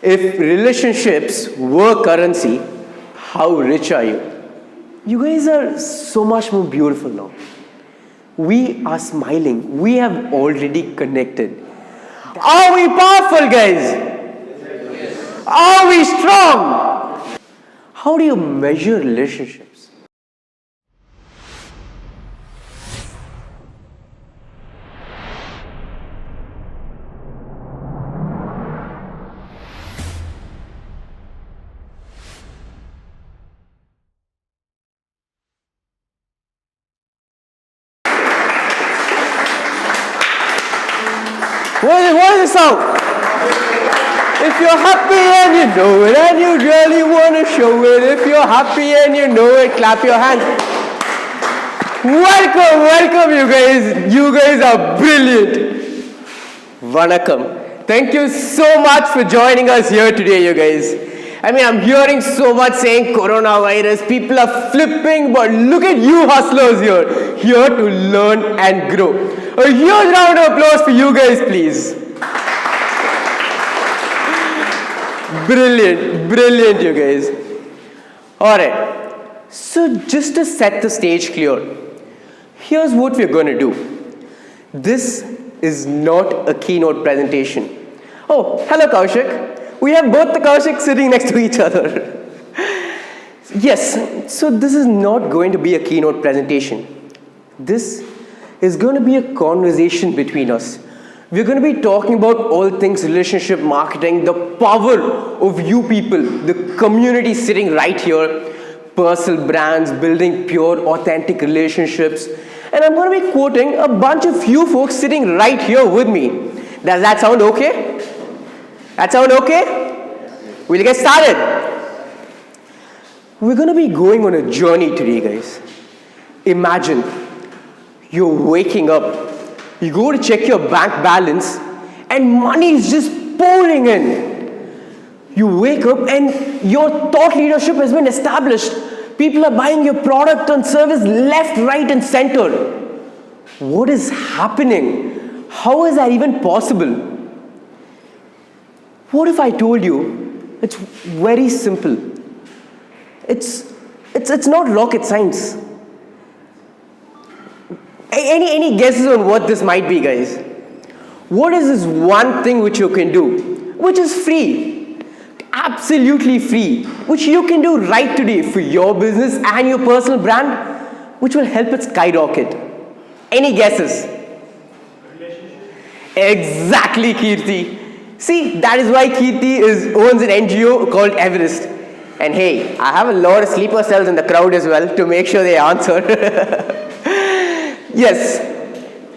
If relationships were currency, how rich are you? You guys are so much more beautiful now. We are smiling. We have already connected. Are we powerful, guys? Are we strong? How do you measure relationships? What is the sound? If you're happy and you know it and you really want to show it, if you're happy and you know it, clap your hands. Welcome you guys. You guys are brilliant. Vanakkam. Thank you so much for joining us here today, you guys. I mean, I'm hearing so much saying coronavirus, people are flipping, but look at you hustlers here to learn and grow. A huge round of applause for you guys, please. Brilliant, you guys. Alright, so just to set the stage clear, here's what we're going to do. This is not a keynote presentation. Oh, hello Kaushik. We have both the Kaushik sitting next to each other. Yes, so this is not going to be a keynote presentation. This is going to be a conversation between us. We're going to be talking about all things relationship marketing, the power of you people, the community sitting right here, personal brands, building pure, authentic relationships. And I'm going to be quoting a bunch of you folks sitting right here with me. Does that sound okay? That sound okay? We'll get started. We're going to be going on a journey today, guys. Imagine you're waking up, you go to check your bank balance, and money is just pouring in. You wake up and your thought leadership has been established. People are buying your product and service left, right, and center. What is happening? How is that even possible? What if I told you it's very simple? It's not rocket science. Any guesses on what this might be, guys? What is this one thing which you can do, which is free, absolutely free, which you can do right today for your business and your personal brand, which will help it skyrocket? Any guesses? Exactly, 𝘂𝗲𝗿𝗏. See, that is why 𝘂𝗲𝗏 owns an NGO called Everest. And hey, I have a lot of sleeper cells in the crowd as well to make sure they answer. Yes,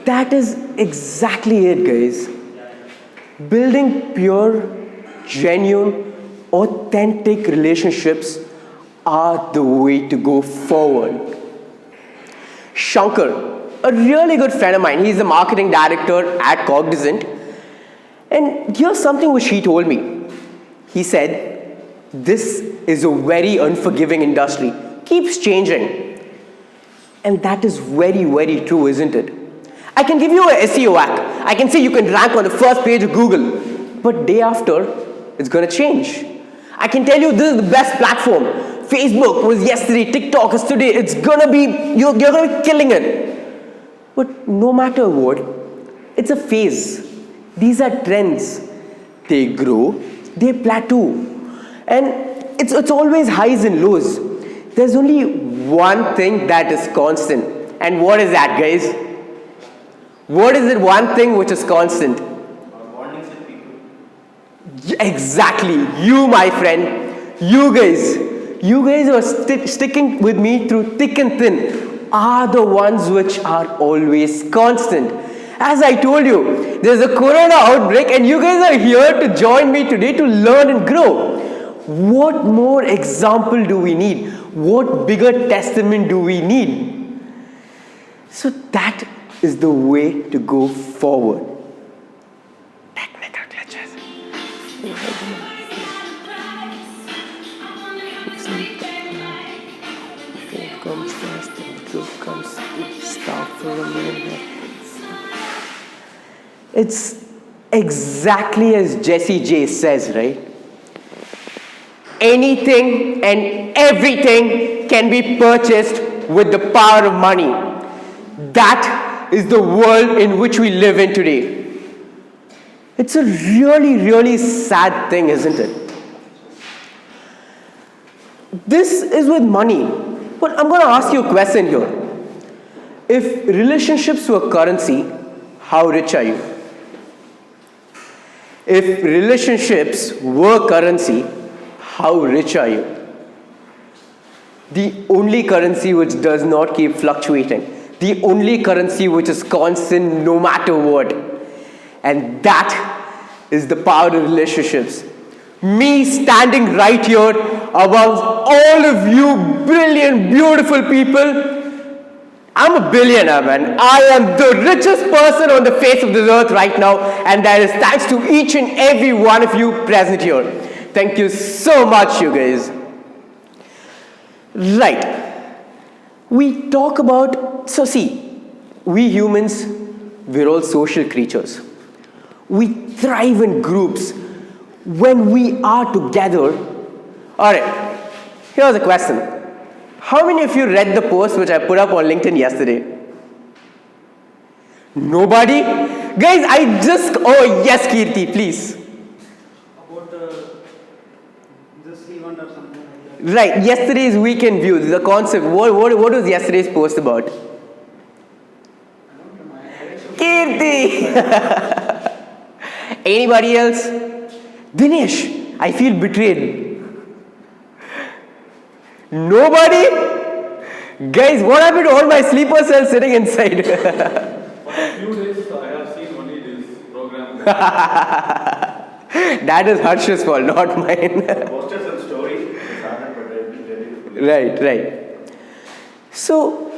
that is exactly it, guys. Building pure, genuine, authentic relationships are the way to go forward. Shankar, a really good friend of mine, he's the marketing director at Cognizant. And here's something which he told me. He said, this is a very unforgiving industry. Keeps changing. And that is very, very true, isn't it? I can give you a SEO hack. I can say you can rank on the first page of Google. But day after, it's going to change. I can tell you this is the best platform. Facebook was yesterday, TikTok is today. It's going to be, you're going to be killing it. But no matter what, it's a phase. These are trends. They grow, they plateau. And it's always highs and lows. There's only one thing that is constant. And what is that, guys? What is it one thing which is constant? Bonding with people. Exactly. You, my friend. You guys who are sticking with me through thick and thin are the ones which are always constant. As I told you, there's a corona outbreak and you guys are here to join me today to learn and grow. What more example do we need? What bigger testament do we need? So that is the way to go forward. Technical glitches. It comes first and truth comes stop for a minute. It's exactly as Jessie J says, right? anything and everything can be purchased with the power of money. That is the world in which we live in today. It's a really, really sad thing, isn't it? This is with money. But I'm going to ask you a question here. If relationships were currency, how rich are you? If relationships were currency, how rich are you? The only currency which does not keep fluctuating. The only currency which is constant no matter what. And that is the power of relationships. Me standing right here above all of you brilliant, beautiful people, I'm a billionaire, man. I am the richest person on the face of this earth right now, and that is thanks to each and every one of you present here. Thank you so much, you guys. Right. We talk about, so see, we humans, we're all social creatures. We thrive in groups when we are together. Alright, here's a question. How many of you read the post which I put up on LinkedIn yesterday? Nobody? Guys, oh yes, Kirti, please. About this event or something like that. Right, yesterday's weekend view, the concept. What was yesterday's post about? Kirti! Anybody else? Dinesh, I feel betrayed. Nobody? Guys, what happened to all my sleeper cells sitting inside? For a few days, I have seen only this program. That is Harsh's fault, not mine. Posted some story. It's happened, but I didn't read it. Right. So,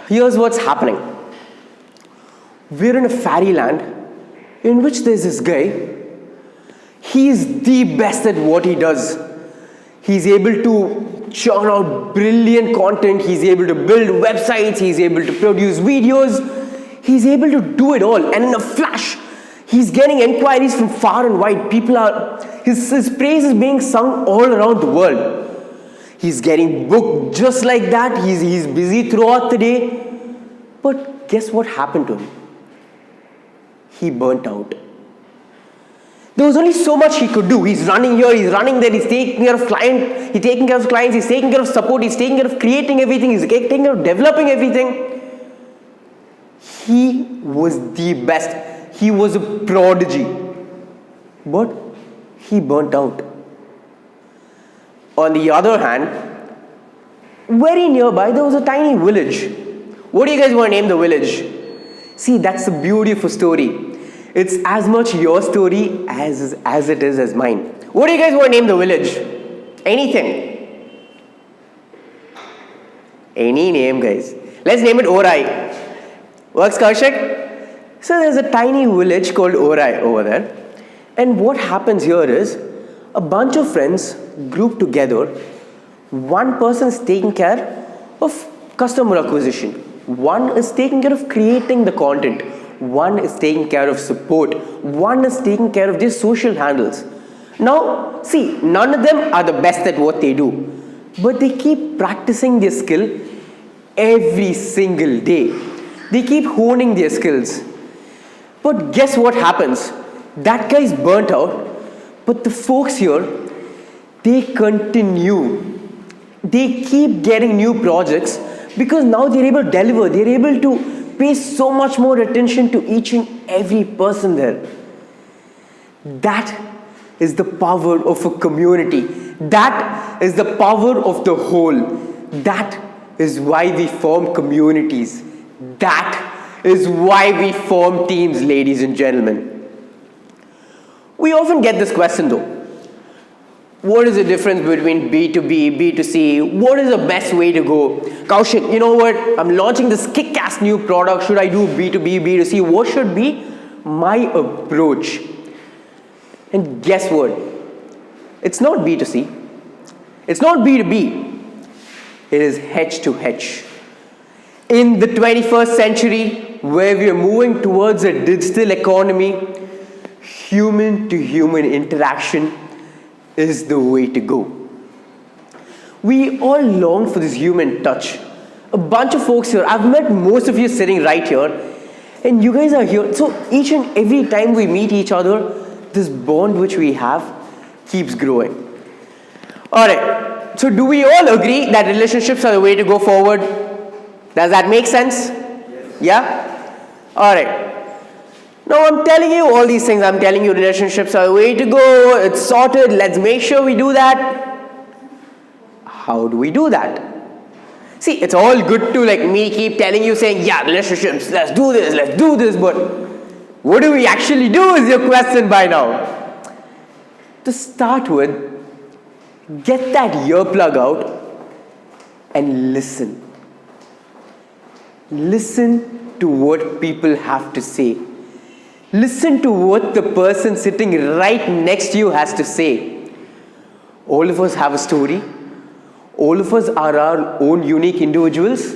here's what's happening. We're in a fairyland in which there's this guy. He's the best at what he does. He's able to churn out brilliant content. He's able to build websites. He's able to produce videos. He's able to do it all. And in a flash, he's getting inquiries from far and wide. His praise is being sung all around the world. He's getting booked just like that. He's busy throughout the day. But guess what happened to him? He burnt out. There was only so much he could do. He's running here, he's running there, he's taking care of clients, he's taking care of support, he's taking care of creating everything, he's taking care of developing everything. He was the best. He was a prodigy. But he burnt out. On the other hand, very nearby there was a tiny village. What do you guys want to name the village? See, that's the beauty of a story. It's as much your story as it is as mine. What do you guys want to name the village? Anything? Any name, guys. Let's name it 𝘂𝗲𝗿. Works, Kaushik? So there's a tiny village called 𝘂𝗲𝗿 over there. And what happens here is, a bunch of friends group together. One person is taking care of customer acquisition. One is taking care of creating the content. One is taking care of support. One is taking care of their social handles. Now, see, none of them are the best at what they do. But they keep practicing their skill every single day. They keep honing their skills. But guess what happens? That guy's burnt out. But the folks here, they continue. They keep getting new projects because now they're able to deliver. They're able to pay so much more attention to each and every person there. That is the power of a community. That is the power of the whole. That is why we form communities. That is why we form teams, ladies and gentlemen. We often get this question though. What is the difference between B2B, B2C? What is the best way to go? Kaushik, you know what? I'm launching this kick-ass new product. Should I do B2B, B2C? What should be my approach? And guess what? It's not B2C. It's not B2B. It is H to H. In the 21st century, where we are moving towards a digital economy, human to human interaction is the way to go. We all long for this human touch. A bunch of folks here, I've met most of you sitting right here, and you guys are here. So each and every time we meet each other, this bond which we have keeps growing. Alright, so do we all agree that relationships are the way to go forward? Does that make sense? Yes. Yeah? Alright. Now I'm telling you all these things. I'm telling you relationships are the way to go. It's sorted. Let's make sure we do that. How do we do that? See, it's all good to like me keep telling you saying, yeah, relationships, let's do this, but what do we actually do is your question by now. To start with, get that earplug out and listen. Listen to what people have to say. Listen to what the person sitting right next to you has to say. All of us have a story. All of us are our own unique individuals.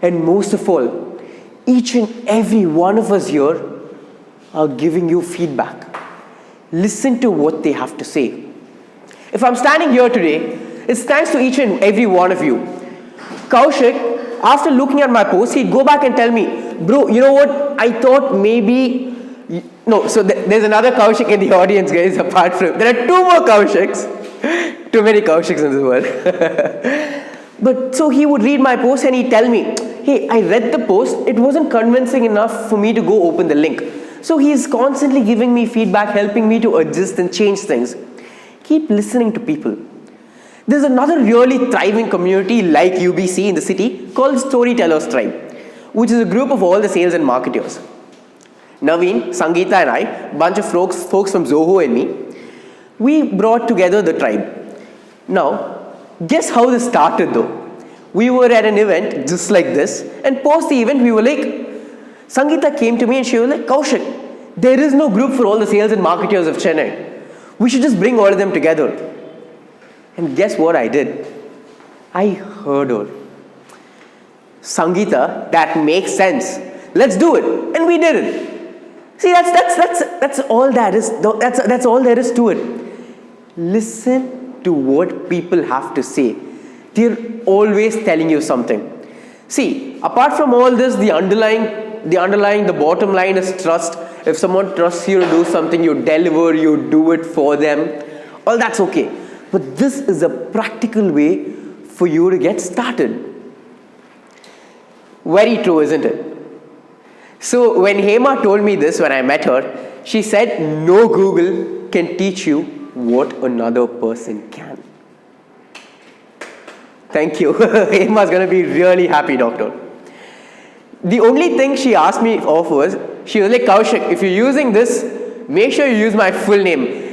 And most of all, each and every one of us here are giving you feedback. Listen to what they have to say. If I'm standing here today, it's thanks to each and every one of you. Kaushik, after looking at my post, he'd go back and tell me, bro, you know what, I thought maybe... No, so there's another Kaushik in the audience, guys, apart from... There are two more Kaushiks. Too many Kaushiks in this world. But so he would read my post and he'd tell me, hey, I read the post, it wasn't convincing enough for me to go open the link. So he's constantly giving me feedback, helping me to adjust and change things. Keep listening to people. There's another really thriving community like UBC in the city called Storytellers Tribe, which is a group of all the sales and marketers. Naveen, Sangeeta and I, a bunch of folks from Zoho and me, we brought together the tribe. Now, guess how this started though? We were at an event just like this, and post the event we were like, Sangeeta came to me and she was like, Kaushik, there is no group for all the sales and marketers of Chennai. We should just bring all of them together. And guess what I did? I heard her. Sangeeta, that makes sense. Let's do it. And we did it. See, that's all that is. That's all there is to it. Listen to what people have to say. They're always telling you something. See, apart from all this, the bottom line is trust. If someone trusts you to do something, you deliver, you do it for them. All that's okay. But this is a practical way for you to get started. Very true, isn't it? So when 𝘂𝗲𝗍 told me this when I met her, she said, no Google can teach you what another person can. Thank you. 𝘂𝗲𝗍 is going to be really happy, doctor. The only thing she asked me of was, she was like, Kaushik, if you're using this, make sure you use my full name.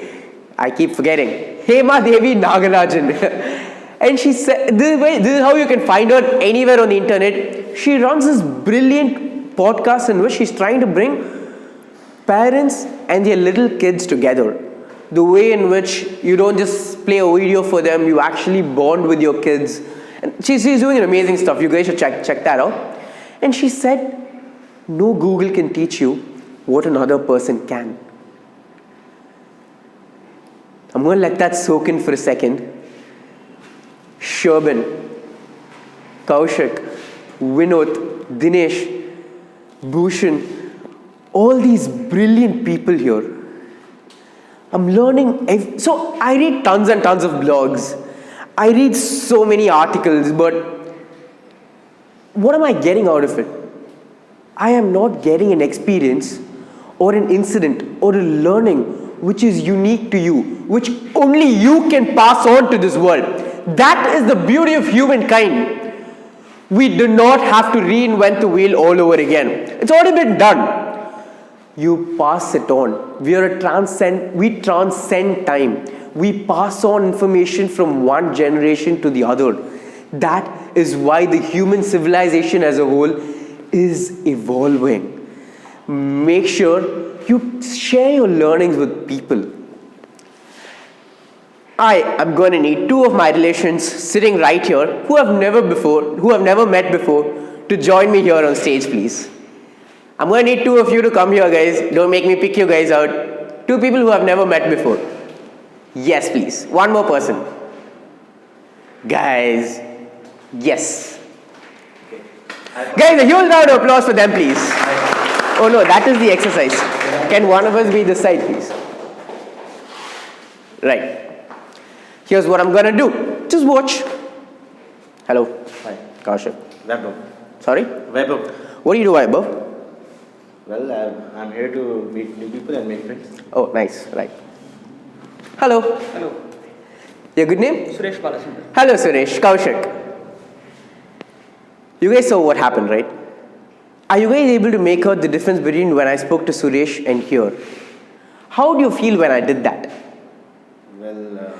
I keep forgetting. 𝘂𝗲𝗍 Devi Nagarajan. And she said, this is how you can find her anywhere on the internet. She runs this brilliant podcast in which she's trying to bring parents and their little kids together. The way in which you don't just play a video for them, you actually bond with your kids. And she's doing an amazing stuff. You guys should check that out. And she said, no Google can teach you what another person can. I'm going to let that soak in for a second. Sherbin, Kaushik, Vinod, Dinesh, Bhushan, all these brilliant people here. I'm learning. So I read tons and tons of blogs. I read so many articles, but what am I getting out of it? I am not getting an experience or an incident or a learning which is unique to you, which only you can pass on to this world. That is the beauty of humankind. We do not have to reinvent the wheel all over again. It's already been done. You pass it on. We transcend time. We pass on information from one generation to the other. That is why the human civilization as a whole is evolving. Make sure you share your learnings with people. I am going to need two of my relations sitting right here who have never met before to join me here on stage, please. I'm going to need two of you to come here, guys. Don't make me pick you guys out. Two people who have never met before. Yes, please. One more person. Guys, yes. Guys, a huge round of applause for them, please. Oh no, that is the exercise. Can one of us be this side, please? Right. Here's what I'm gonna do. Just watch. Hello. Hi. Kaushik. Vaibhav. Sorry? Vaibhav. What do you do, Vaibhav? Well, I'm here to meet new people and make friends. Oh, nice. Right. Hello. Hello. Your good name? Suresh Balachandran. Hello, Suresh. Kaushik. You guys saw what happened, right? Are you guys able to make out the difference between when I spoke to Suresh and here? How do you feel when I did that? Well,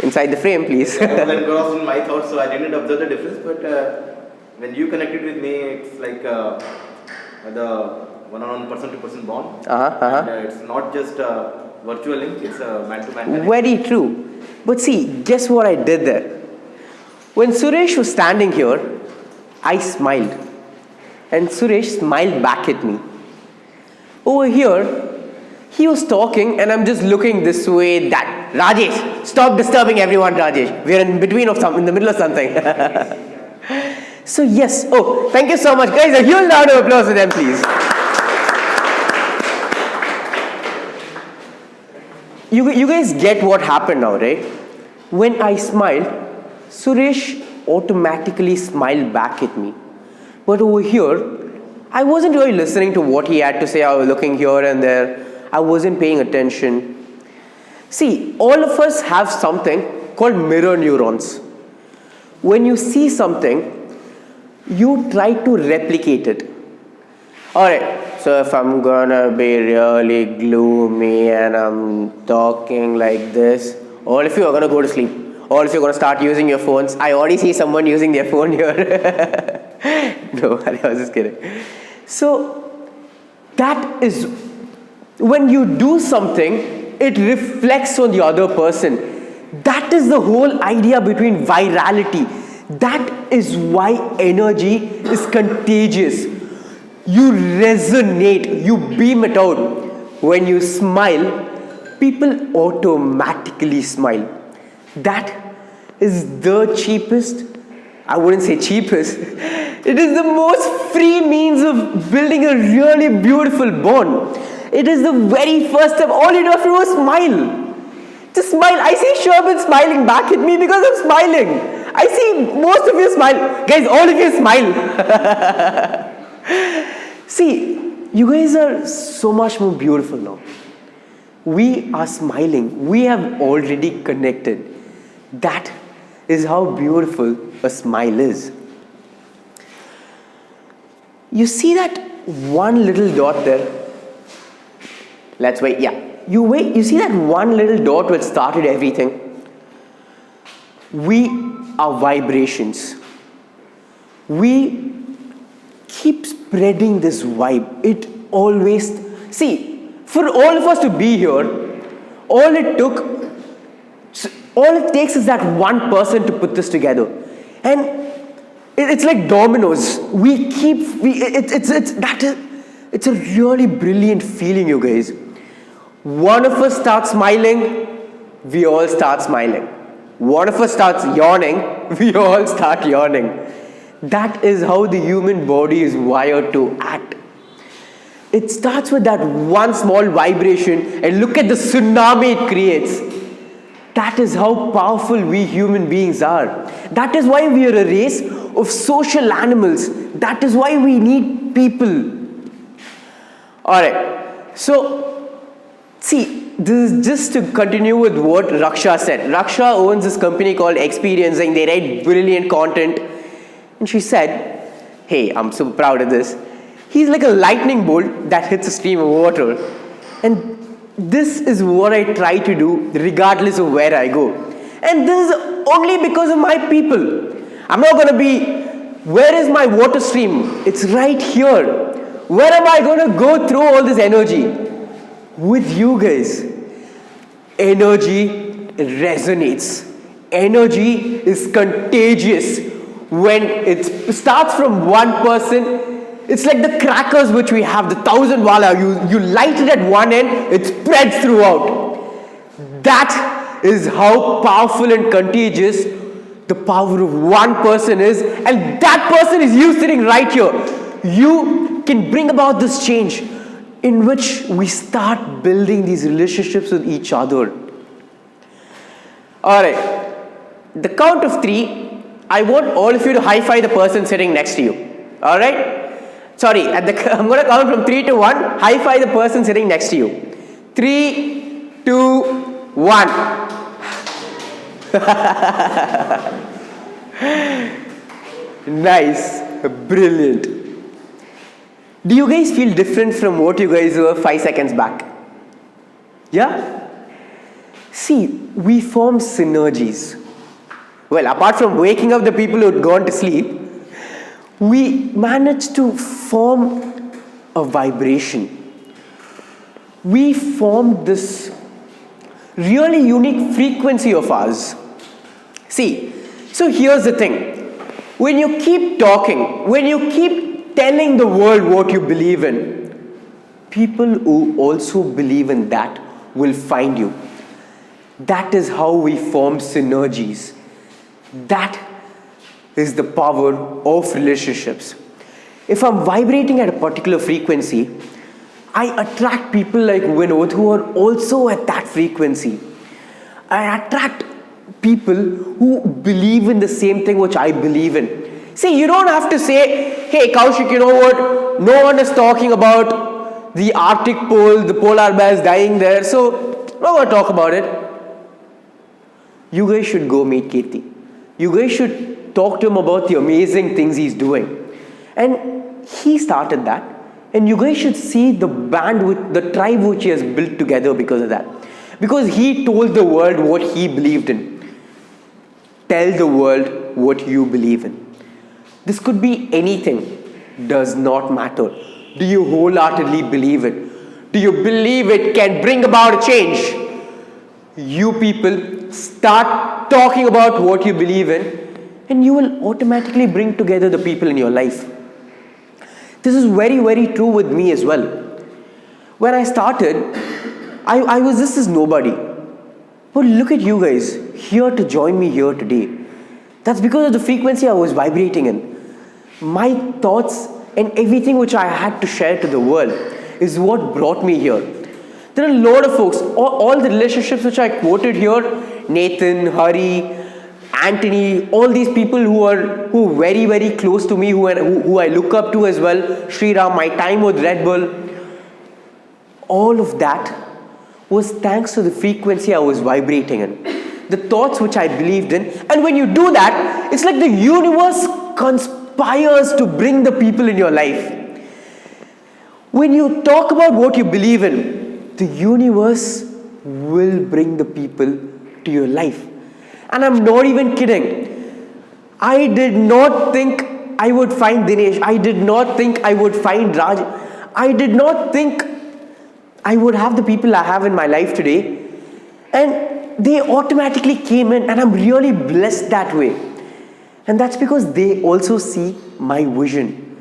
Inside the frame, please. that wasn't my thoughts, so I didn't observe the difference. But when you connected with me, it's like the one-on-one, person-to-person bond. And, it's not just a virtual link; it's a man-to-man connection. Very true. But see, guess what I did there? When Suresh was standing here, I smiled. And Suresh smiled back at me. Over here, he was talking and I'm just looking this way, that. Rajesh, stop disturbing everyone, Rajesh. We're in between of something, in the middle of something. So yes, oh, thank you so much. Guys, a huge round of applause for them, please. You guys get what happened now, right? When I smiled, Suresh automatically smiled back at me. But over here, I wasn't really listening to what he had to say. I was looking here and there. I wasn't paying attention. See, all of us have something called mirror neurons. When you see something, you try to replicate it. Alright, so if I'm gonna be really gloomy and I'm talking like this, all of you are gonna go to sleep. All of you are gonna start using your phones. I already see someone using their phone here. No, I was just kidding. So, that is, when you do something, it reflects on the other person. That is the whole idea between virality. That is why energy is contagious. You resonate, you beam it out. When you smile, people automatically smile. That is the cheapest, I wouldn't say cheapest, it is the most free means of building a really beautiful bond. It is the very first step. All you have to do is smile. Just smile. I see Sherman smiling back at me because I'm smiling. I see most of you smile. Guys, all of you smile. See, you guys are so much more beautiful now. We are smiling. We have already connected. That is how beautiful a smile is. You see that one little dot there? Let's wait, yeah. You see that one little dot which started everything? We are vibrations. We keep spreading this vibe. It always, see, for all of us to be here, all it takes is that one person to put this together. And it's like dominoes. It's a really brilliant feeling, you guys. One of us starts smiling, we all start smiling. One of us starts yawning, we all start yawning. That is how the human body is wired to act. It starts with that one small vibration, and look at the tsunami it creates. That is how powerful we human beings are. That is why we are a race of social animals. That is why we need people. Alright, so see, this is just to continue with what Raksha said. Raksha owns this company called Experiencing. They write brilliant content. And she said, hey, I'm so proud of this. He's like a lightning bolt that hits a stream of water. And this is what I try to do regardless of where I go. And this is only because of my people. I'm not going to be, where is my water stream? It's right here. Where am I going to go through all this energy? With you guys. Energy resonates. Energy is contagious. When it starts from one person, it's like the crackers which we have, the 1000 wala. You light it at one end, it spreads throughout. That is how powerful and contagious the power of one person is, and that person is you sitting right here. You can bring about this change in which we start building these relationships with each other. Alright, the count of 3, I want all of you to high-five the person sitting next to you. Alright? Sorry, I'm going to count from 3 to 1, high-five the person sitting next to you. 3, 2, 1. Nice, brilliant. Do you guys feel different from what you guys were 5 seconds back? Yeah? See, we form synergies. Well, apart from waking up the people who had gone to sleep, we managed to form a vibration. We formed this really unique frequency of ours. See, so here's the thing. When you keep talking, when you keep telling the world what you believe in, people who also believe in that will find you. That is how we form synergies. That is the power of relationships. If I'm vibrating at a particular frequency, I attract people like Vinod who are also at that frequency. I attract people who believe in the same thing which I believe in. See, you don't have to say, hey Kaushik, you know what? No one is talking about the Arctic pole, the polar bears dying there, so I'm not going to talk about it. You guys should go meet 𝘂𝗲𝗍. You guys should talk to him about the amazing things he's doing. And he started that. And you guys should see the band, with the tribe which he has built together because of that. Because he told the world what he believed in. Tell the world what you believe in. This could be anything. Does not matter. Do you wholeheartedly believe it? Do you believe it can bring about a change? You people start talking about what you believe in, and you will automatically bring together the people in your life. This is very, very true with me as well. When I started, I was just as nobody. But look at you guys here to join me here today. That's because of the frequency I was vibrating in. My thoughts and everything which I had to share to the world is what brought me here. There are a lot of folks, all the relationships which I quoted here, Nathan, Hari, Anthony, all these people who are very, very close to me, who I look up to as well, Sriram, my time with Red Bull, all of that was thanks to the frequency I was vibrating in, the thoughts which I believed in. And when you do that, it's like the universe conspires to bring the people in your life. When you talk about what you believe in, the universe will bring the people to your life. And I'm not even kidding. I did not think I would find Dinesh. I did not think I would find Raj. I did not think I would have the people I have in my life today. And they automatically came in, and I'm really blessed that way. And that's because they also see my vision.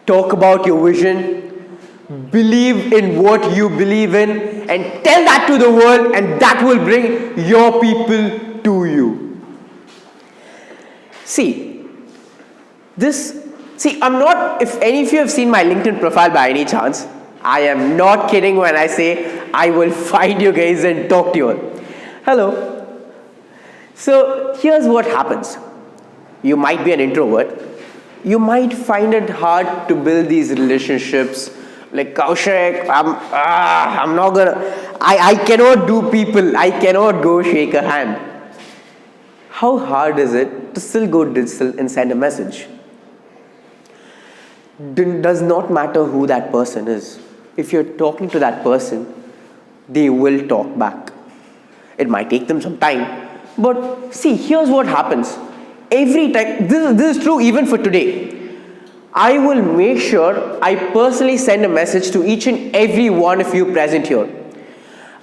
Talk about your vision. Believe in what you believe in and tell that to the world, and that will bring your people to you. I'm not, if any of you have seen my LinkedIn profile by any chance, I am not kidding when I say I will find you guys and talk to you all. Hello. So here's what happens. You might be an introvert. You might find it hard to build these relationships. Like Kaushik, I'm not gonna, I cannot do people, I cannot go shake a hand. How hard is it to still go digital and send a message? Does not matter who that person is. If you're talking to that person, they will talk back. It might take them some time, but see, here's what happens. Every time, this is true even for today. I will make sure I personally send a message to each and every one of you present here.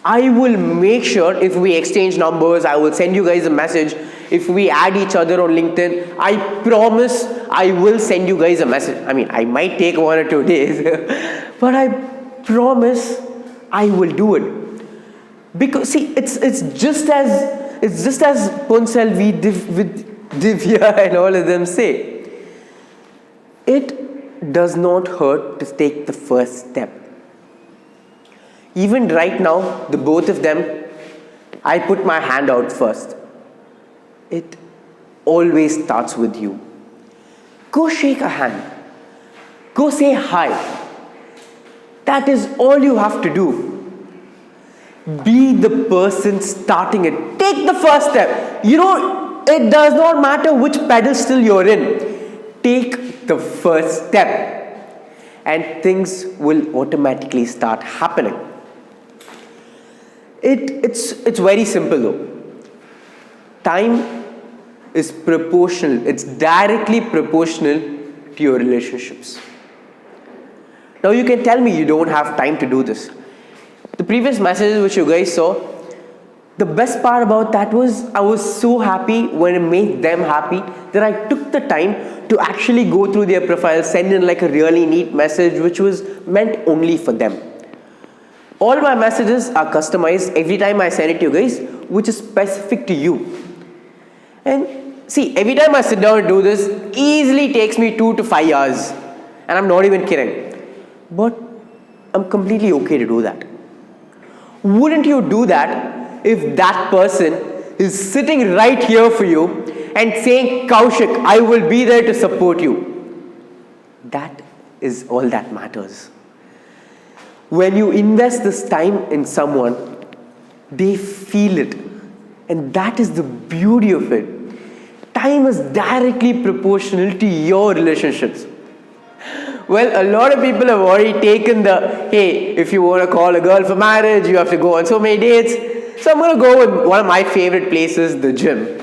I will make sure if we exchange numbers, I will send you guys a message. If we add each other on LinkedIn, I promise I will send you guys a message. I mean, I might take 1 or 2 days, but I promise I will do it. Because see, it's just as it's just as 𝘂𝗲𝗿𝗲 with Divya and all of them say. It does not hurt to take the first step. Even right now, the both of them, I put my hand out first. It always starts with you. Go shake a hand. Go say hi. That is all you have to do. Be the person starting it. Take the first step. It does not matter which pedestal you're in. Take the first step. And things will automatically start happening. It's very simple though. Time is proportional. It's directly proportional to your relationships. Now you can tell me you don't have time to do this. The previous messages which you guys saw, the best part about that was I was so happy when it made them happy that I took the time to actually go through their profile, send in like a really neat message which was meant only for them. All my messages are customized every time I send it to you guys, which is specific to you. And see, every time I sit down and do this, easily takes me 2 to 5 hours. And I'm not even kidding. But I'm completely okay to do that. Wouldn't you do that if that person is sitting right here for you and saying, Kaushik, I will be there to support you? That is all that matters. When you invest this time in someone, they feel it. And that is the beauty of it. Time is directly proportional to your relationships. Well, a lot of people have already taken the, hey, if you want to call a girl for marriage, you have to go on so many dates. So I'm going to go with one of my favorite places, the gym.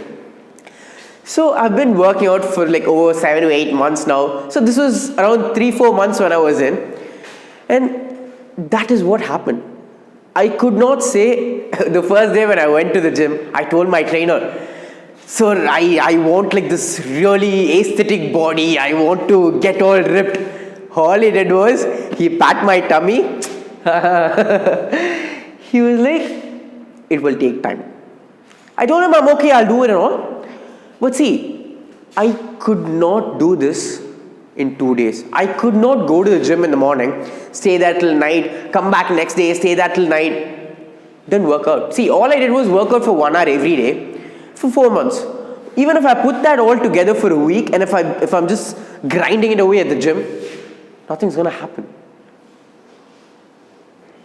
So I've been working out for like over 7 to 8 months now. So this was around 3-4 months when I was in. And that is what happened. I could not say the first day when I went to the gym, I told my trainer, sir, I want like this really aesthetic body. I want to get all ripped. All he did was, he pat my tummy. He was like, it will take time. I told him, I'm okay, I'll do it and all. But see, I could not do this in 2 days. I could not go to the gym in the morning, stay there till night, come back next day, stay there till night, then work out. See, all I did was work out for 1 hour every day for 4 months. Even if I put that all together for a week, and if I'm just grinding it away at the gym, nothing's going to happen.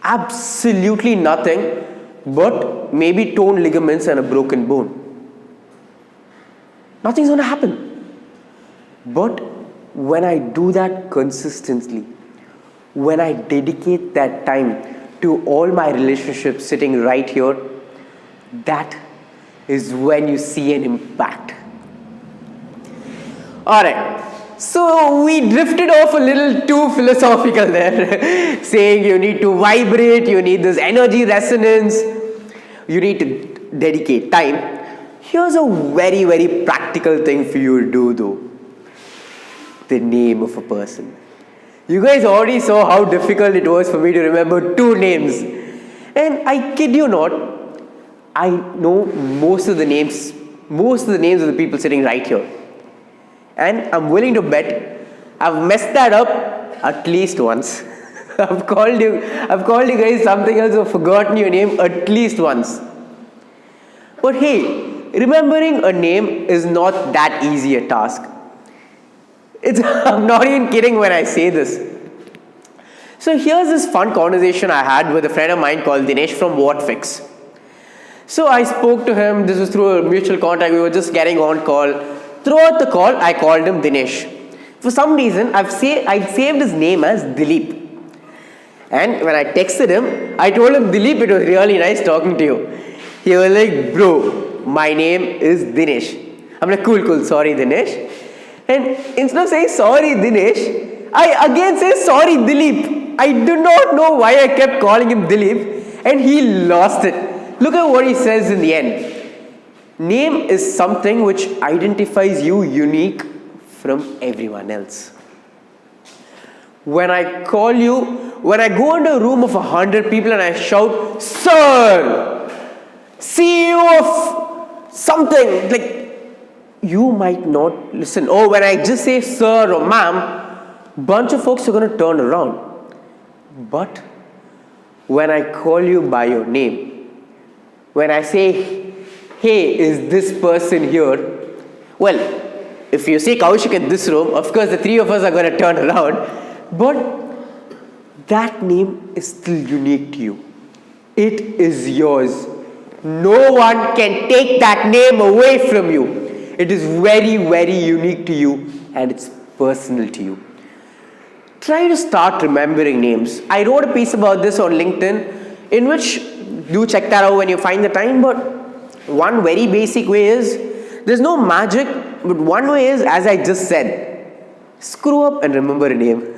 Absolutely nothing but maybe torn ligaments and a broken bone. Nothing's going to happen. But when I do that consistently, when I dedicate that time to all my relationships sitting right here, that is when you see an impact. Alright. So we drifted off a little too philosophical there, saying you need to vibrate, you need this energy resonance, you need to dedicate time. Here's a very, very practical thing for you to do though. The name of a person. You guys already saw how difficult it was for me to remember 2 names. And I kid you not, I know most of the names of the people sitting right here. And I'm willing to bet I've messed that up at least once. I've called you guys something else or forgotten your name at least once. But hey, remembering a name is not that easy a task. I'm not even kidding when I say this. So here's this fun conversation I had with a friend of mine called Dinesh from Whatfix. So I spoke to him, this was through a mutual contact, we were just getting on call. Throughout the call, I called him Dinesh. For some reason, I'd saved his name as Dilip. And when I texted him, I told him, Dilip, it was really nice talking to you. He was like, bro, my name is Dinesh. I'm like, cool, sorry Dinesh. And instead of saying sorry Dinesh, I again say sorry Dilip. I do not know why I kept calling him Dilip, and he lost it. Look at what he says in the end. Name is something which identifies you unique from everyone else. When I call you, when I go into a room of 100 people and I shout, Sir, CEO of something like you might not listen. Or when I just say sir or ma'am, bunch of folks are going to turn around. But when I call you by your name, when I say, hey, is this person here? Well, if you say Kaushik in this room, of course the three of us are going to turn around. But that name is still unique to you. It is yours. No one can take that name away from you. It is very, very unique to you and it's personal to you. Try to start remembering names. I wrote a piece about this on LinkedIn, in which, do check that out when you find the time, but one very basic way is, there's no magic, but one way is, as I just said, screw up and remember a name.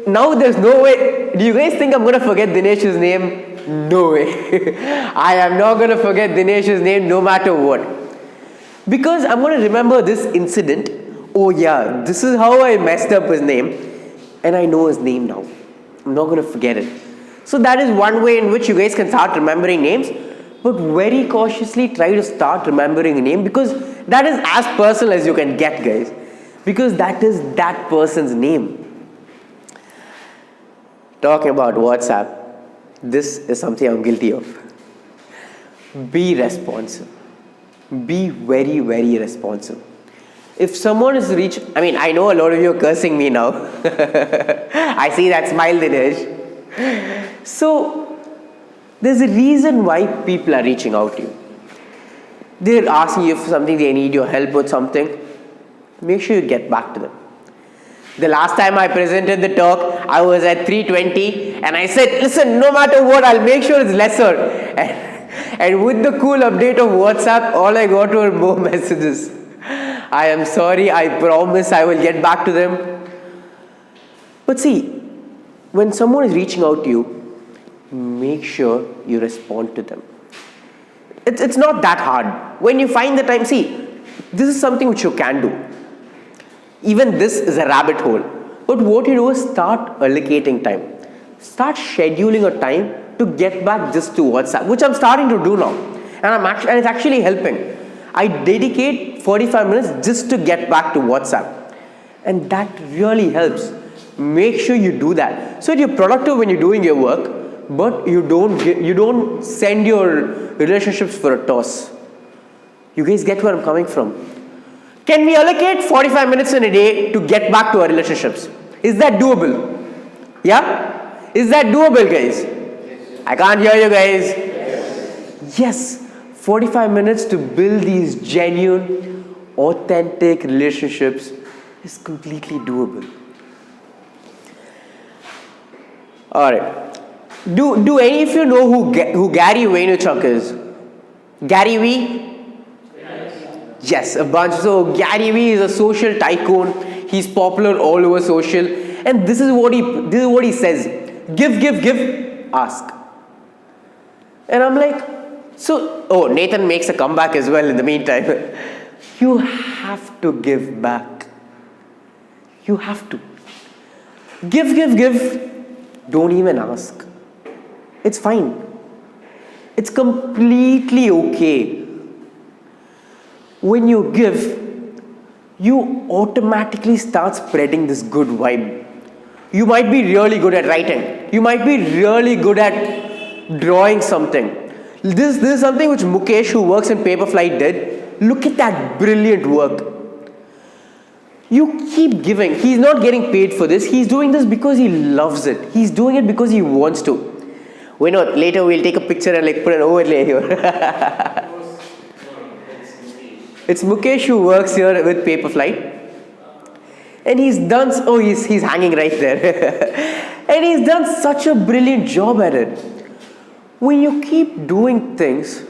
Now there's no way. Do you guys think I'm going to forget Dinesh's name? No way. I am not going to forget Dinesh's name no matter what. Because I'm going to remember this incident. Oh yeah, this is how I messed up his name. And I know his name now. I'm not going to forget it. So that is one way in which you guys can start remembering names. But very cautiously try to start remembering a name, because that is as personal as you can get, guys. Because that is that person's name. Talking about WhatsApp, this is something I'm guilty of. Be responsive. Be very, very responsive. If someone is I know a lot of you are cursing me now. I see that smile, Dinesh. So, there's a reason why people are reaching out to you. They're asking you for something, they need your help with something. Make sure you get back to them. The last time I presented the talk, I was at 320 and I said, listen, no matter what, I'll make sure it's lesser. And with the cool update of WhatsApp, all I got were more messages. I am sorry, I promise I will get back to them. But see, when someone is reaching out to you, make sure you respond to them. It's not that hard. When you find the time, see, this is something which you can do. Even this is a rabbit hole. But what you do is start allocating time. Start scheduling a time to get back just to WhatsApp, which I'm starting to do now. And it's actually helping. I dedicate 45 minutes just to get back to WhatsApp. And that really helps. Make sure you do that. So you're productive when you're doing your work, but you don't send your relationships for a toss. You guys get where I'm coming from. Can we allocate 45 minutes in a day to get back to our relationships? Is that doable? Yeah? Is that doable, guys? I can't hear you guys. Yes. 45 minutes to build these genuine, authentic relationships is completely doable. Alright. Do any of you know who Gary Vaynerchuk is? Gary V? Yes, a bunch. So Gary Vee is a social tycoon. He's popular all over social, and this is what he says: give, ask. And I'm like, Nathan makes a comeback as well in the meantime. You have to give back. You have to give. Don't even ask. It's fine. It's completely okay. When you give, you automatically start spreading this good vibe. You might be really good at writing. You might be really good at drawing something. This is something which Mukesh, who works in Paperflight, did. Look at that brilliant work. You keep giving. He's not getting paid for this. He's doing this because he loves it. He's doing it because he wants to. We know, later we'll take a picture and put an overlay here. It's Mukesh who works here with Paperflight. And he's done, he's hanging right there. And he's done such a brilliant job at it. When you keep doing things,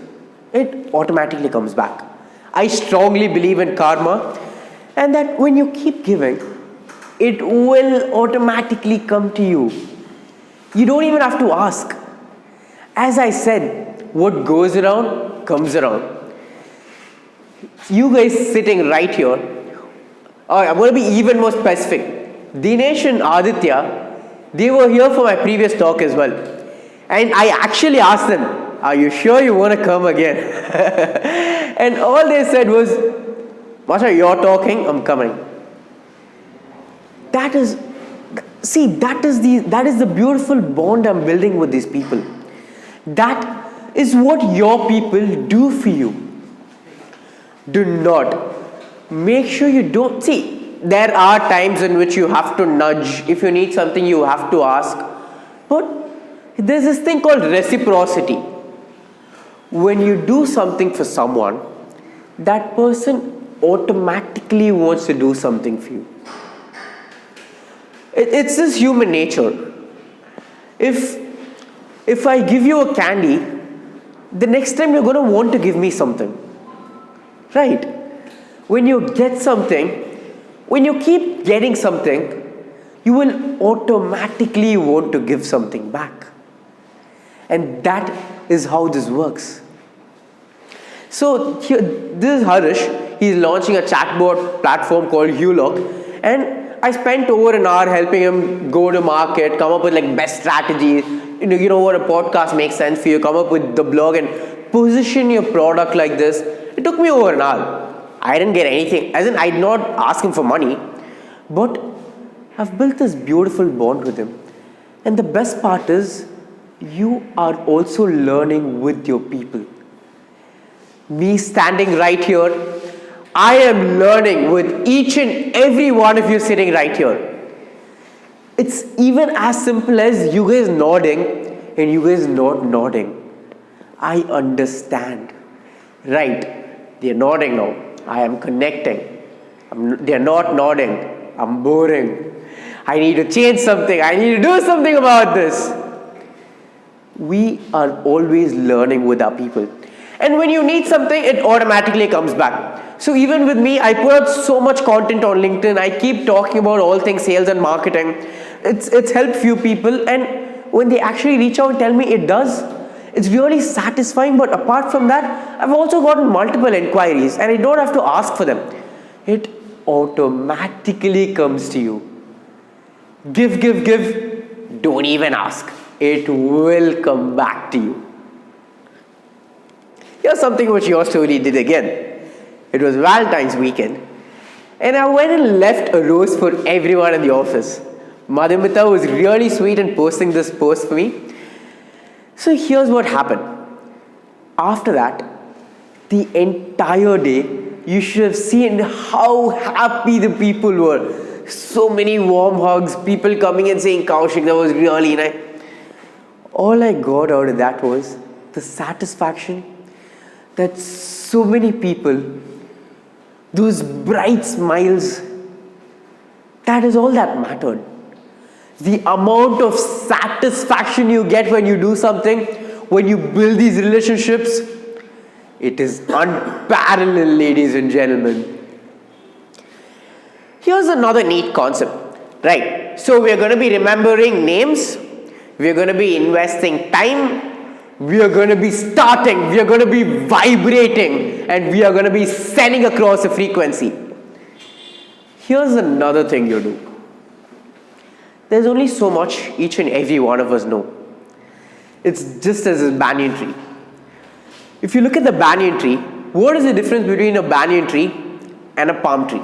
it automatically comes back. I strongly believe in karma, and that when you keep giving, it will automatically come to you. You don't even have to ask. As I said, what goes around comes around. You guys sitting right here, I'm going to be even more specific. Dinesh and Aditya, they were here for my previous talk as well. And I actually asked them, are you sure you want to come again? And all they said was, Masha, you're talking, I'm coming. That is the beautiful bond I'm building with these people. That is what your people do for you. Do not. Make sure you don't. See, there are times in which you have to nudge. If you need something, you have to ask. But there's this thing called reciprocity. When you do something for someone, that person automatically wants to do something for you. It's this human nature. If I give you a candy, the next time you're going to want to give me something. Right? When you get something, when you keep getting something, you will automatically want to give something back. And that is how this works. So here, this is Harish. He's launching a chatbot platform called 𝘂𝗲𝗿𝗿. And I spent over an hour helping him go to market, come up with like best strategies. You know what a podcast makes sense for you, come up with the blog and position your product like this. It took me over an hour. I didn't get anything, as in I did not ask him for money, but I've built this beautiful bond with him. And the best part is, you are also learning with your people. Me standing right here, I am learning with each and every one of you sitting right here. It's even as simple as you guys nodding and you guys not nodding. I understand. Right, they're nodding now. I am connecting. They're not nodding. I'm boring. I need to change something. I need to do something about this. We are always learning with our people. And when you need something, it automatically comes back. So even with me, I put out so much content on LinkedIn. I keep talking about all things sales and marketing. It's helped few people. And when they actually reach out and tell me it does, it's really satisfying. But apart from that, I've also gotten multiple inquiries and I don't have to ask for them. It automatically comes to you. Give. Don't even ask. It will come back to you. Here's something which yours truly did again. It was Valentine's weekend. And I went and left a rose for everyone in the office. Madhumita was really sweet in posting this post for me. So here's what happened. After that, the entire day, you should have seen how happy the people were. So many warm hugs, people coming and saying, Kaushik, that was really nice. All I got out of that was the satisfaction that so many people, those bright smiles, that is all that mattered. The amount of satisfaction you get when you do something, when you build these relationships, it is unparalleled, ladies and gentlemen. Here's another neat concept, right? So we're going to be remembering names, we're going to be investing time, we are going to be starting, we are going to be vibrating, and we are going to be sending across a frequency. Here's another thing you do. There's only so much each and every one of us know. It's just as a banyan tree. If you look at the banyan tree, what is the difference between a banyan tree and a palm tree?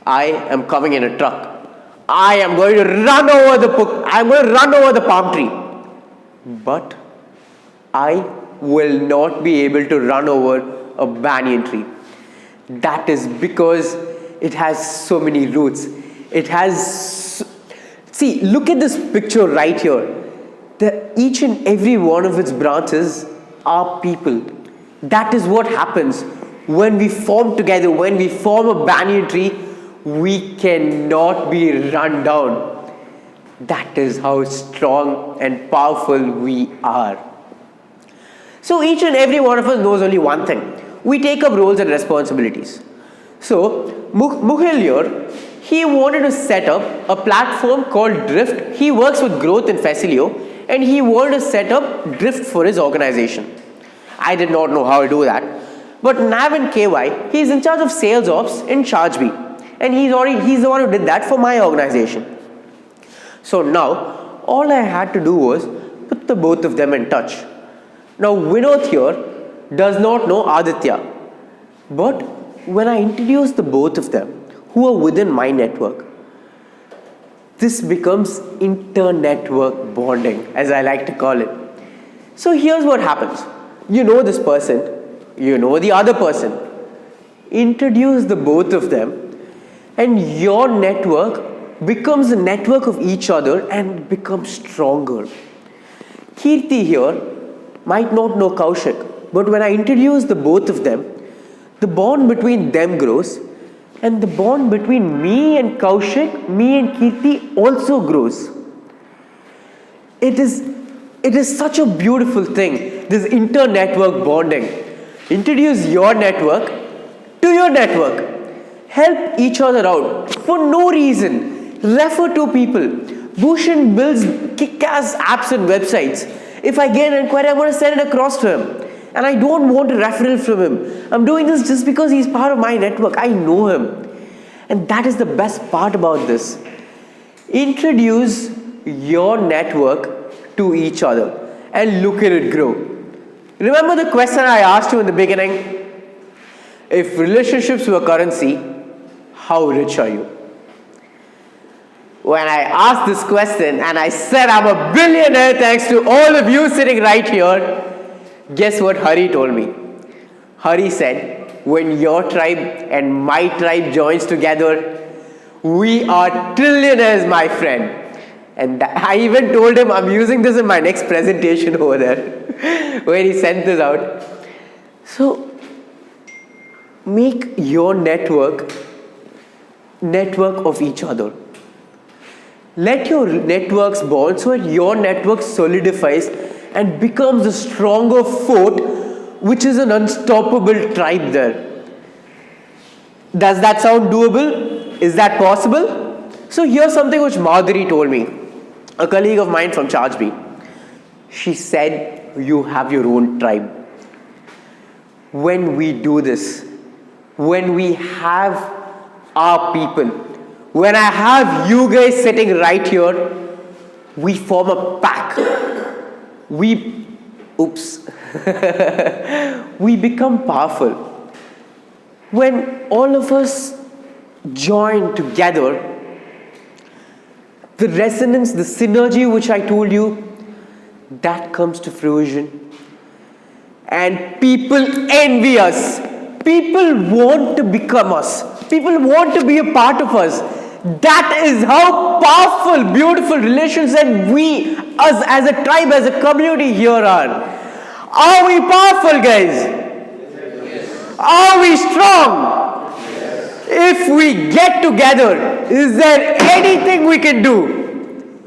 I am coming in a truck. I am going to run over the palm tree. But I will not be able to run over a banyan tree. That is because it has so many roots. It has, see, look at this picture right here. Each and every one of its branches are people. That is what happens when we form together, when we form a banyan tree, we cannot be run down. That is how strong and powerful we are. So each and every one of us knows only one thing. We take up roles and responsibilities. So 𝘂𝗍𝗿, he wanted to set up a platform called Drift. He works with growth in Facilio and he wanted to set up Drift for his organization. I did not know how to do that. But Nav and KY, he's in charge of sales ops in 𝘂𝗲𝗿𝗿. And he's the one who did that for my organization. So now, all I had to do was put the both of them in touch. Now Vinod here does not know Aditya, but when I introduce the both of them who are within my network, this becomes inter-network bonding, as I like to call it. So here's what happens. You know this person, you know the other person. Introduce the both of them and your network becomes a network of each other and becomes stronger. 𝘂𝗲𝗏 here might not know Kaushik, but when I introduce the both of them, the bond between them grows, and the bond between me and Kaushik, me and 𝘂𝗲𝗏 also grows. It is such a beautiful thing, this inter-network bonding. Introduce your network to your network. Help each other out for no reason. Refer to people. Bhushan builds kick-ass apps and websites. If I get an inquiry, I'm going to send it across to him. And I don't want a referral from him. I'm doing this just because he's part of my network. I know him. And that is the best part about this. Introduce your network to each other and look at it grow. Remember the question I asked you in the beginning? If relationships were currency, how rich are you? When I asked this question and I said I'm a billionaire thanks to all of you sitting right here, guess what 𝘁𝗏 told me? 𝘁𝗏 said, when your tribe and my tribe joins together, we are trillionaires, my friend. And I even told him I'm using this in my next presentation over there, when he sent this out. So, make your network of each other. Let your networks bond so that your network solidifies and becomes a stronger fort, which is an unstoppable tribe there. Does that sound doable? Is that possible? So here's something which Madhuri told me, a colleague of mine from 𝘂𝗲𝗏𝗏. She said, you have your own tribe. When we do this, when we have our people, when I have you guys sitting right here, we form a pack. We become powerful. When all of us join together, the resonance, the synergy which I told you, that comes to fruition. And people envy us. People want to become us. People want to be a part of us. That is how powerful, beautiful relations that we, us as a tribe, as a community here are. Are we powerful, guys? Yes. Are we strong? Yes. If we get together, is there anything we can do?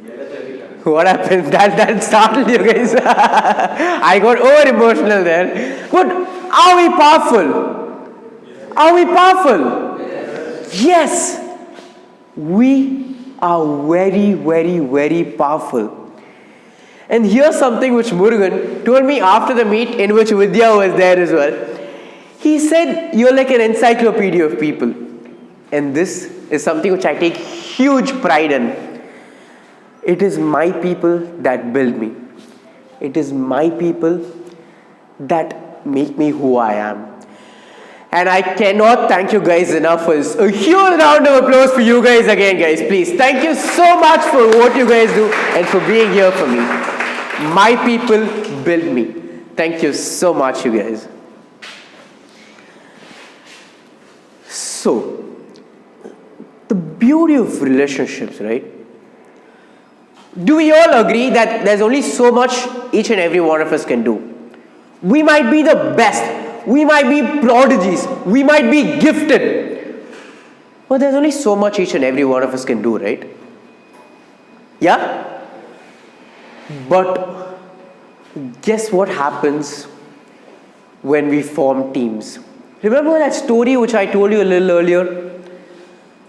Yes. What happened? That startled you guys. I got over emotional there. But are we powerful? Yes. Are we powerful? Yes. Yes. We are very, very, very powerful. And here's something which Murugan told me after the meet, in which Vidya was there as well. He said, you're like an encyclopedia of people. And this is something which I take huge pride in. It is my people that build me. It is my people that make me who I am. And I cannot thank you guys enough for this. A huge round of applause for you guys again, guys. Please. Thank you so much for what you guys do and for being here for me. My people build me. Thank you so much, you guys. So, the beauty of relationships, right? Do we all agree that there's only so much each and every one of us can do? We might be the best. We might be prodigies. We might be gifted. But there's only so much each and every one of us can do, right? Yeah? But guess what happens when we form teams? Remember that story which I told you a little earlier?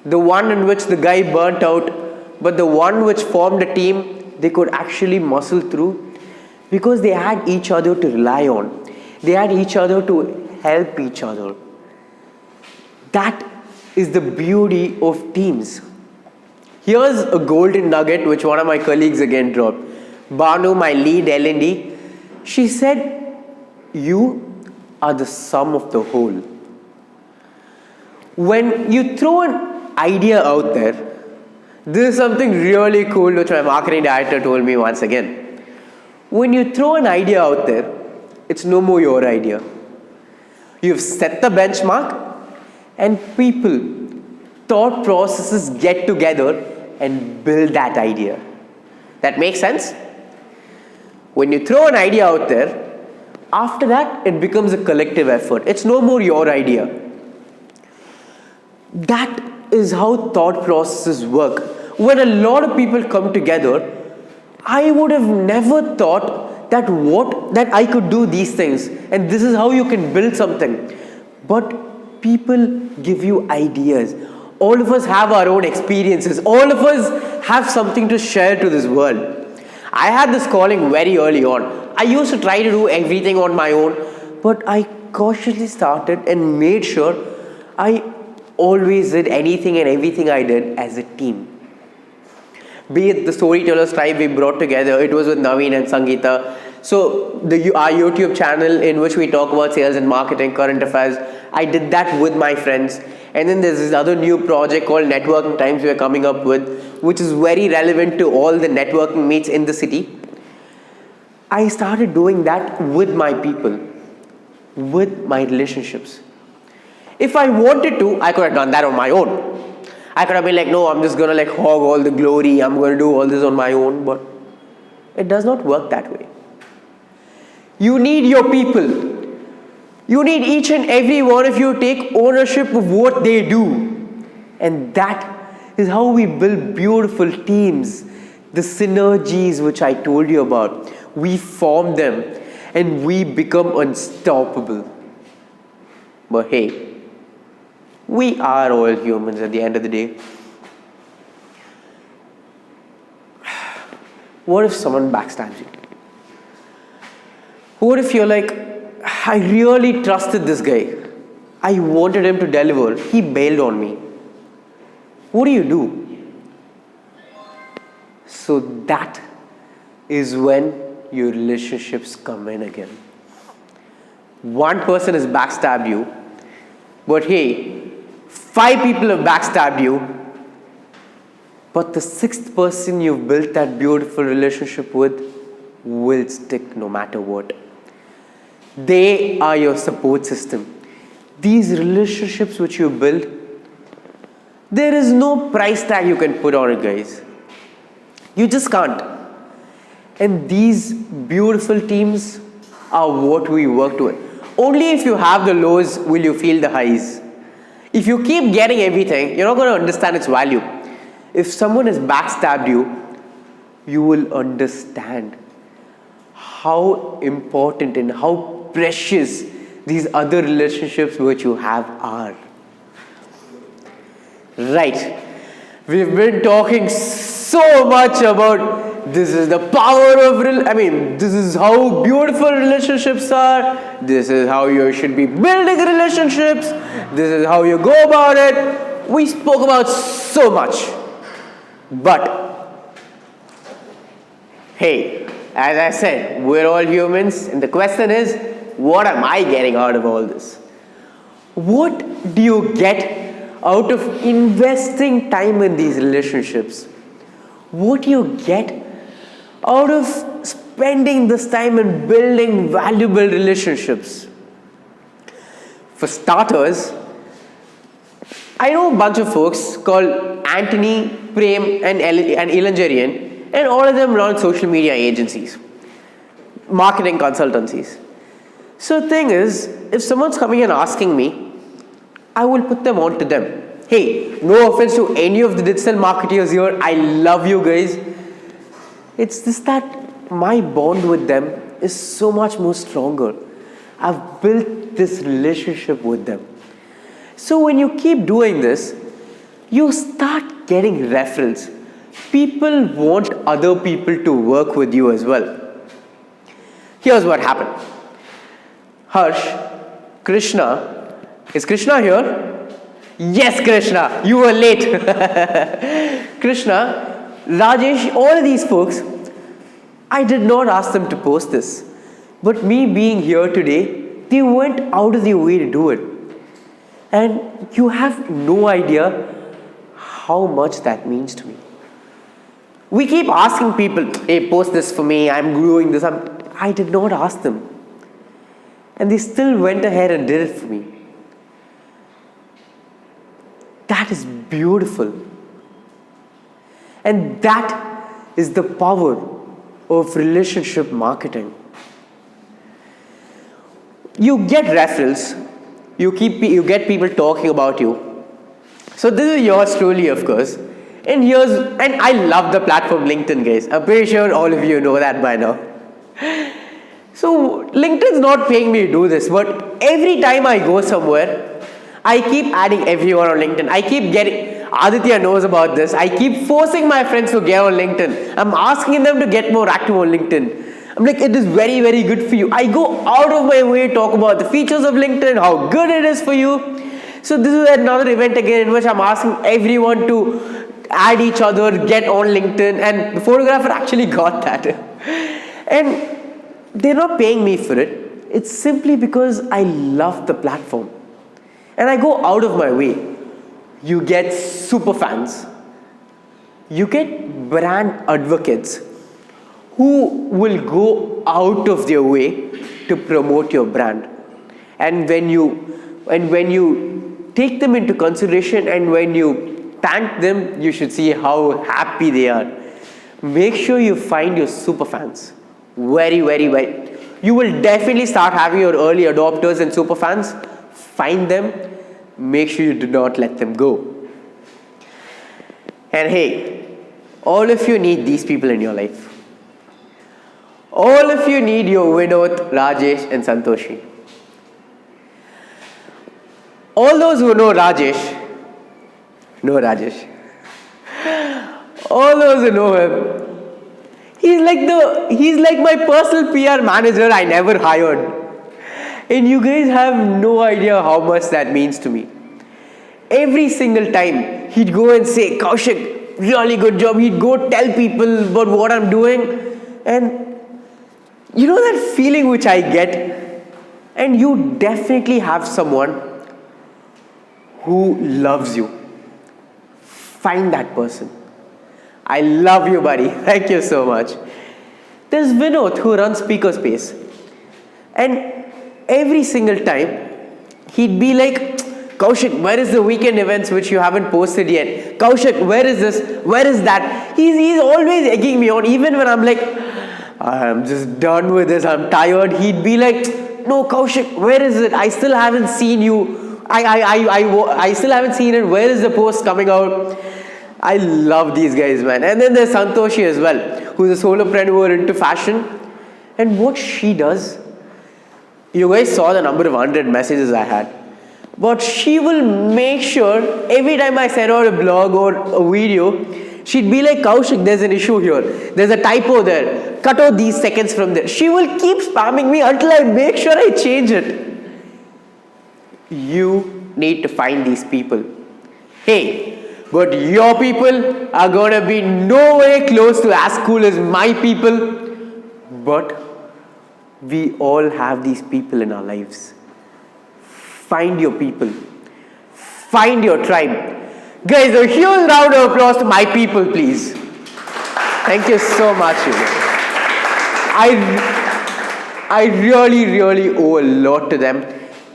The one in which the guy burnt out, but the one which formed a team, they could actually muscle through because they had each other to rely on. They had each other to help each other. That is the beauty of teams. Here's a golden nugget which one of my colleagues again dropped. Banu, my lead L&D, she said, you are the sum of the whole. When you throw an idea out there, this is something really cool which my marketing director told me once again. When you throw an idea out there, it's no more your idea. You've set the benchmark and people, thought processes get together and build that idea. That makes sense? When you throw an idea out there, after that it becomes a collective effort. It's no more your idea. That is how thought processes work. When a lot of people come together, I would have never thought that I could do these things and this is how you can build something. But people give you ideas. All of us have our own experiences. All of us have something to share to this world. I had this calling very early on. I used to try to do everything on my own, but I cautiously started and made sure I always did anything and everything I did as a team. Be it the Storytellers Tribe we brought together, it was with Naveen and Sangeeta. So our YouTube channel in which we talk about sales and marketing, current affairs, I did that with my friends. And then there's this other new project called Networking Times we're coming up with, which is very relevant to all the networking meets in the city. I started doing that with my people, with my relationships. If I wanted to, I could have done that on my own. I could have been like, no, I'm just gonna hog all the glory, I'm gonna do all this on my own, but it does not work that way. You need your people. You need each and every one of you to take ownership of what they do. And that is how we build beautiful teams. The synergies which I told you about, we form them and we become unstoppable. But hey, we are all humans at the end of the day. What if someone backstabs you? What if you're like, I really trusted this guy. I wanted him to deliver. He bailed on me. What do? So that is when your relationships come in again. One person has backstabbed you, but hey, 5 people have backstabbed you, but the 6th person you've built that beautiful relationship with will stick no matter what. They are your support system. These relationships which you build, there is no price tag you can put on it, guys. You just can't. And these beautiful teams are what we work toward. Only if you have the lows will you feel the highs. If you keep getting everything, you're not going to understand its value. If someone has backstabbed you, you will understand how important and how precious these other relationships which you have are. Right. We've been talking so much about this is the power of, this is how beautiful relationships are. This is how you should be building relationships. This is how you go about it. We spoke about so much. But, hey, as I said, we're all humans. And the question is, what am I getting out of all this? What do you get out of investing time in these relationships? What do you get out of spending this time in building valuable relationships? For starters, I know a bunch of folks called Anthony, Prem and Ilanjarian, and all of them run social media agencies, marketing consultancies. So the thing is, if someone's coming and asking me, I will put them on to them. Hey, no offense to any of the digital marketers here, I love you guys. It's just that my bond with them is so much more stronger. I've built this relationship with them. So when you keep doing this, you start getting referrals. People want other people to work with you as well. Here's what happened. Harsh, Krishna, is Krishna here? Yes, Krishna, you were late. Krishna, Rajesh, all of these folks, I did not ask them to post this. But me being here today, they went out of their way to do it. And you have no idea how much that means to me. We keep asking people, hey, post this for me, I'm doing this. I did not ask them. And they still went ahead and did it for me. That is beautiful. And that is the power of relationship marketing. You get referrals, you get people talking about you. So this is yours truly, of course. And I love the platform LinkedIn, guys. I'm pretty sure all of you know that by now. So LinkedIn's not paying me to do this, but every time I go somewhere, I keep adding everyone on LinkedIn. I keep getting, Aditya knows about this, I keep forcing my friends to get on LinkedIn. I'm asking them to get more active on LinkedIn. I'm like, it is very, very good for you. I go out of my way to talk about the features of LinkedIn, how good it is for you. So this is another event again in which I'm asking everyone to add each other, get on LinkedIn, and the photographer actually got that. And they're not paying me for it. It's simply because I love the platform. And I go out of my way. You get super fans. You get brand advocates who will go out of their way to promote your brand. And when you take them into consideration and when you thank them, you should see how happy they are. Make sure you find your super fans. Very, very, very. You will definitely start having your early adopters and super fans. Find them. Make sure you do not let them go. And hey, all of you need these people in your life. All of you need your Vinod, Rajesh and Santoshi. All those who know Rajesh, know Rajesh. All those who know him, he's like my personal PR manager I never hired. And you guys have no idea how much that means to me. Every single time he'd go and say, Kaushik, really good job. He'd go tell people about what I'm doing. And you know that feeling which I get? And you definitely have someone who loves you. Find that person. I love you, buddy. Thank you so much. There's Vinod who runs Speakerspace. And every single time, he'd be like, Kaushik, where is the weekend events which you haven't posted yet? Kaushik, where is this? Where is that? He's always egging me on. Even when I'm like, I'm just done with this, I'm tired. He'd be like, no, Kaushik, where is it? I still haven't seen you. I still haven't seen it. Where is the post coming out? I love these guys, man. And then there's Santoshi as well, who's a solopreneur into fashion. And what she does, you guys saw the number of 100 messages I had. But she will make sure every time I send out a blog or a video, she'd be like, Kaushik, there's an issue here. There's a typo there. Cut out these seconds from there. She will keep spamming me until I make sure I change it. You need to find these people. Hey, but your people are going to be nowhere close to as cool as my people. But we all have these people in our lives. Find your people. Find your tribe. Guys, a huge round of applause to my people, please. Thank you so much. I really, really owe a lot to them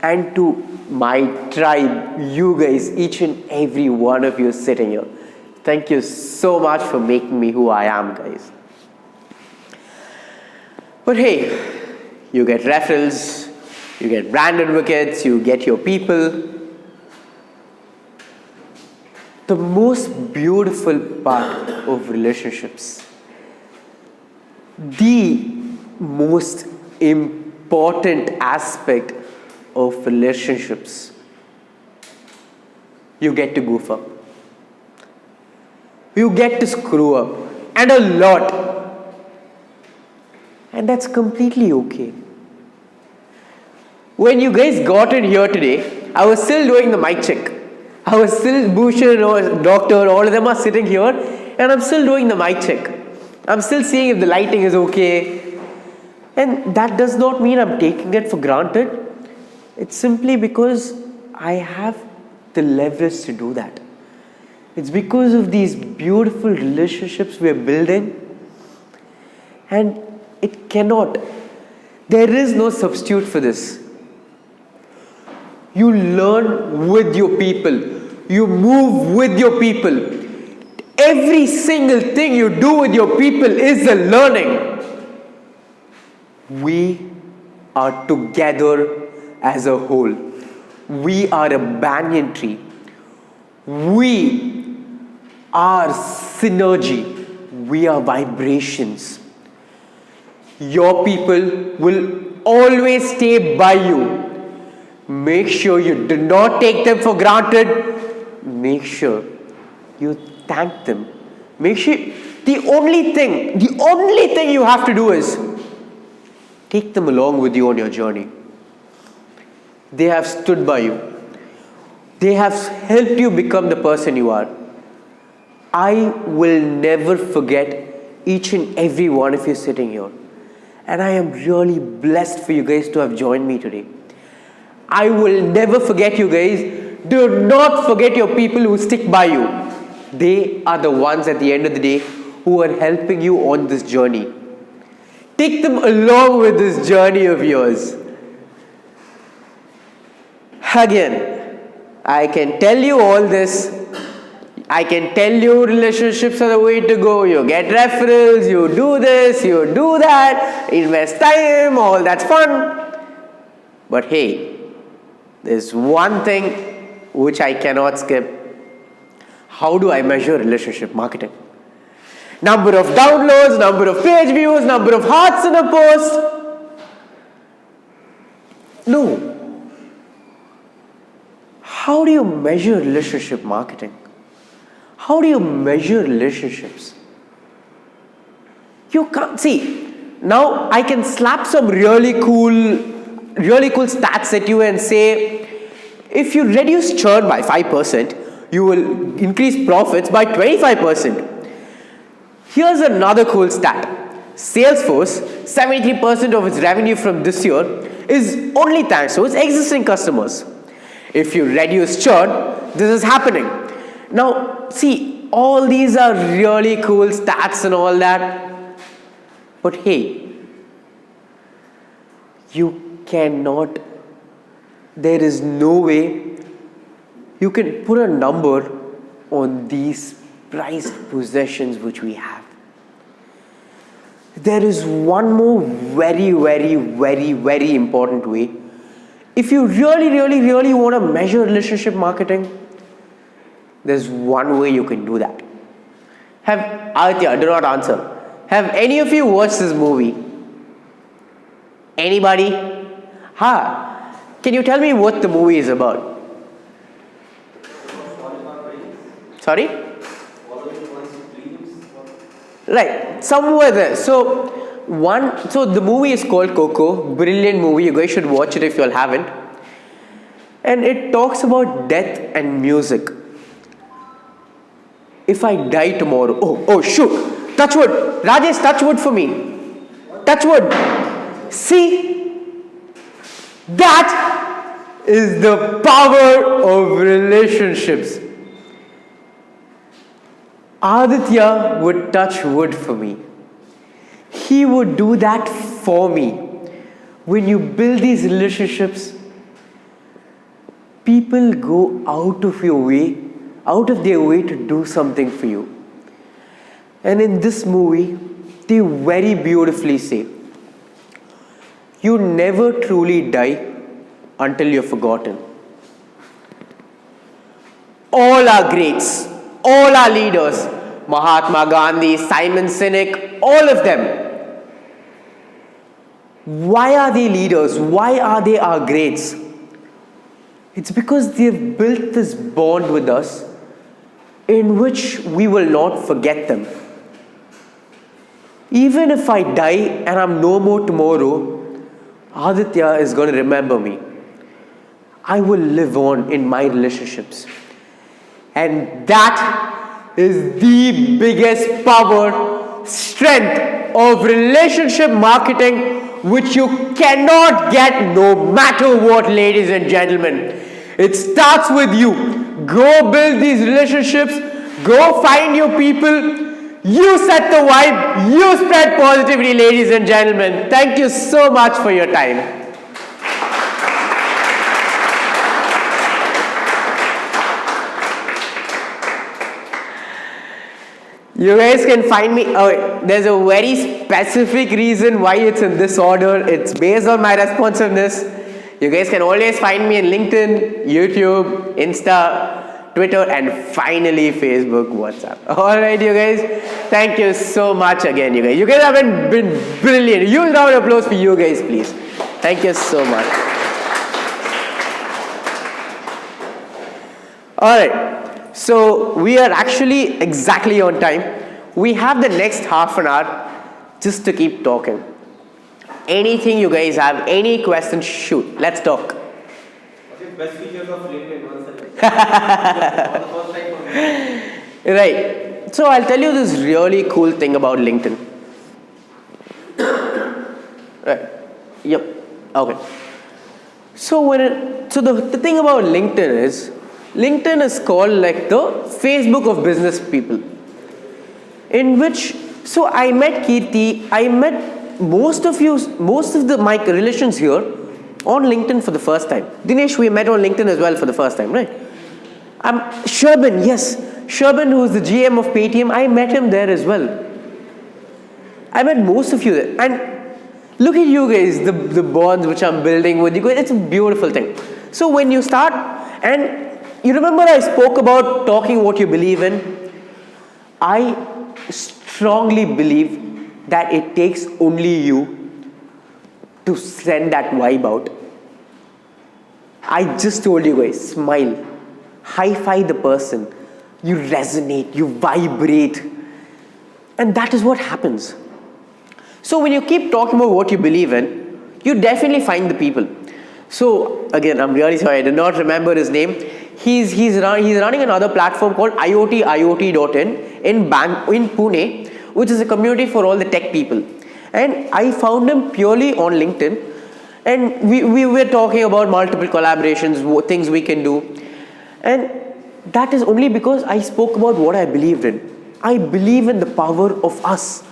and to my tribe, you guys, each and every one of you sitting here. Thank you so much for making me who I am, guys. But hey, you get referrals, you get brand advocates, you get your people. The most beautiful part of relationships, the most important aspect of relationships, you get to goof up. You get to screw up, and a lot. And that's completely okay. When you guys got in here today, I was still doing the mic check. I was still, Bhushan, Doctor, all of them are sitting here, and I'm still doing the mic check. I'm still seeing if the lighting is okay. And that does not mean I'm taking it for granted. It's simply because I have the leverage to do that. It's because of these beautiful relationships we're building. And it cannot, there is no substitute for this. You learn with your people. You move with your people. Every single thing you do with your people is a learning. We are together as a whole. We are a banyan tree. We are synergy. We are vibrations. Your people will always stay by you. Make sure you do not take them for granted. Make sure you thank them. Make sure the only thing you have to do is take them along with you on your journey. They have stood by you. They have helped you become the person you are. I will never forget each and every one of you sitting here. And I am really blessed for you guys to have joined me today. I will never forget you guys. Do not forget your people who stick by you. They are the ones at the end of the day who are helping you on this journey. Take them along with this journey of yours. Again, I can tell you all this. I can tell you relationships are the way to go. You get referrals, you do this, you do that, invest time, all that's fun. But hey, there's one thing which I cannot skip. How do I measure relationship marketing? Number of downloads, number of page views, number of hearts in a post. No. How do you measure relationship marketing? How do you measure relationships? You can't see. Now I can slap some really cool stats at you and say, if you reduce churn by 5%, you will increase profits by 25%. Here's another cool stat. Salesforce, 73% of its revenue from this year is only thanks to its existing customers. If you reduce churn, this is happening. Now, see, all these are really cool stats and all that. But hey, you cannot, there is no way you can put a number on these prized possessions which we have. There is one more very important way. If you really want to measure relationship marketing, there's one way you can do that. Aditya, do not answer. Have any of you watched this movie? Anybody? Can you tell me what the movie is about? Sorry? Right, somewhere there. So the movie is called Coco. Brilliant movie. You guys should watch it if you all haven't. And it talks about death and music. If I die tomorrow, oh shoot, touch wood. Rajesh, touch wood for me. Touch wood. See? That is the power of relationships. Aditya would touch wood for me. He would do that for me. When you build these relationships, people go out of their way to do something for you. And in this movie, they very beautifully say, you never truly die until you're forgotten. All our greats, all our leaders, Mahatma Gandhi, Simon Sinek, all of them. Why are they leaders? Why are they our greats? It's because they've built this bond with us in which we will not forget them. Even if I die and I'm no more tomorrow, Aditya is going to remember me. I will live on in my relationships. And that is the biggest power strength of relationship marketing, which you cannot get no matter what, ladies and gentlemen. It starts with you. Go build these relationships. Go find your people. You set the vibe. You spread positivity, ladies and gentlemen. Thank you so much for your time. You guys can find me, there's a very specific reason why it's in this order. It's based on my responsiveness. You guys can always find me in LinkedIn, YouTube, Insta, Twitter, and finally Facebook, WhatsApp. Alright, you guys, thank you so much again, you guys. You guys have been brilliant. Huge round of applause for you guys, please. Thank you so much. Alright. So we are actually exactly on time. We have the next half an hour just to keep talking. Anything you guys have, any questions, shoot. Let's talk. What is best features of LinkedIn? Once again. For the first time for me. Right. So I'll tell you this really cool thing about LinkedIn. Right. Yep. Okay. So the thing about LinkedIn is called like the Facebook of business people. In which, so I met 𝘂𝗲𝗍, I met most of my relations here on LinkedIn for the first time. Dinesh, we met on LinkedIn as well for the first time, right? 𝘂𝗲𝗿𝗏, yes. 𝘂𝗲𝗏, who is the GM of Paytm, I met him there as well. I met most of you there. And look at you guys, the bonds which I'm building with you guys, it's a beautiful thing. So when you start, and you remember I spoke about talking what you believe in? I strongly believe that it takes only you to send that vibe out. I just told you guys, smile, high-five the person, you resonate, you vibrate, and that is what happens. So when you keep talking about what you believe in, you definitely find the people. So again, I'm really sorry, I did not remember his name. He's running another platform called IoT.in in Pune, which is a community for all the tech people. And I found him purely on LinkedIn, and we were talking about multiple collaborations, things we can do. And that is only because I spoke about what I believed in. I believe in the power of us,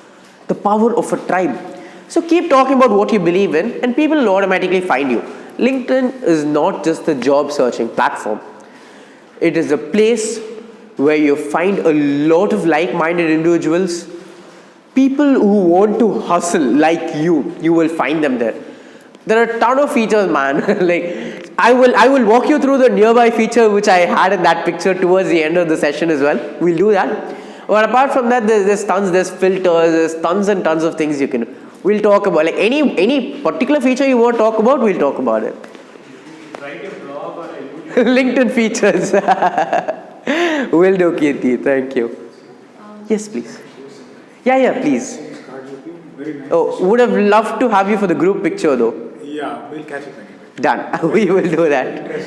the power of a tribe. So keep talking about what you believe in, and people will automatically find you. LinkedIn is not just a job searching platform. It is a place where you find a lot of like-minded individuals, people who want to hustle like you will find them there. There are a ton of features, man. Like I will walk you through the nearby feature which I had in that picture towards the end of the session as well. We'll do that. But apart from that, there's filters, there's tons and tons of things you can do. We'll talk about, like any particular feature you want to talk about, we'll talk about it. Write a blog or a YouTube. LinkedIn features. Will do, 𝘂𝗲𝗍. Thank you. Yes, please. Yeah, please. Oh, would have loved to have you for the group picture though. Yeah, we'll catch it anyway. Done. We will do that.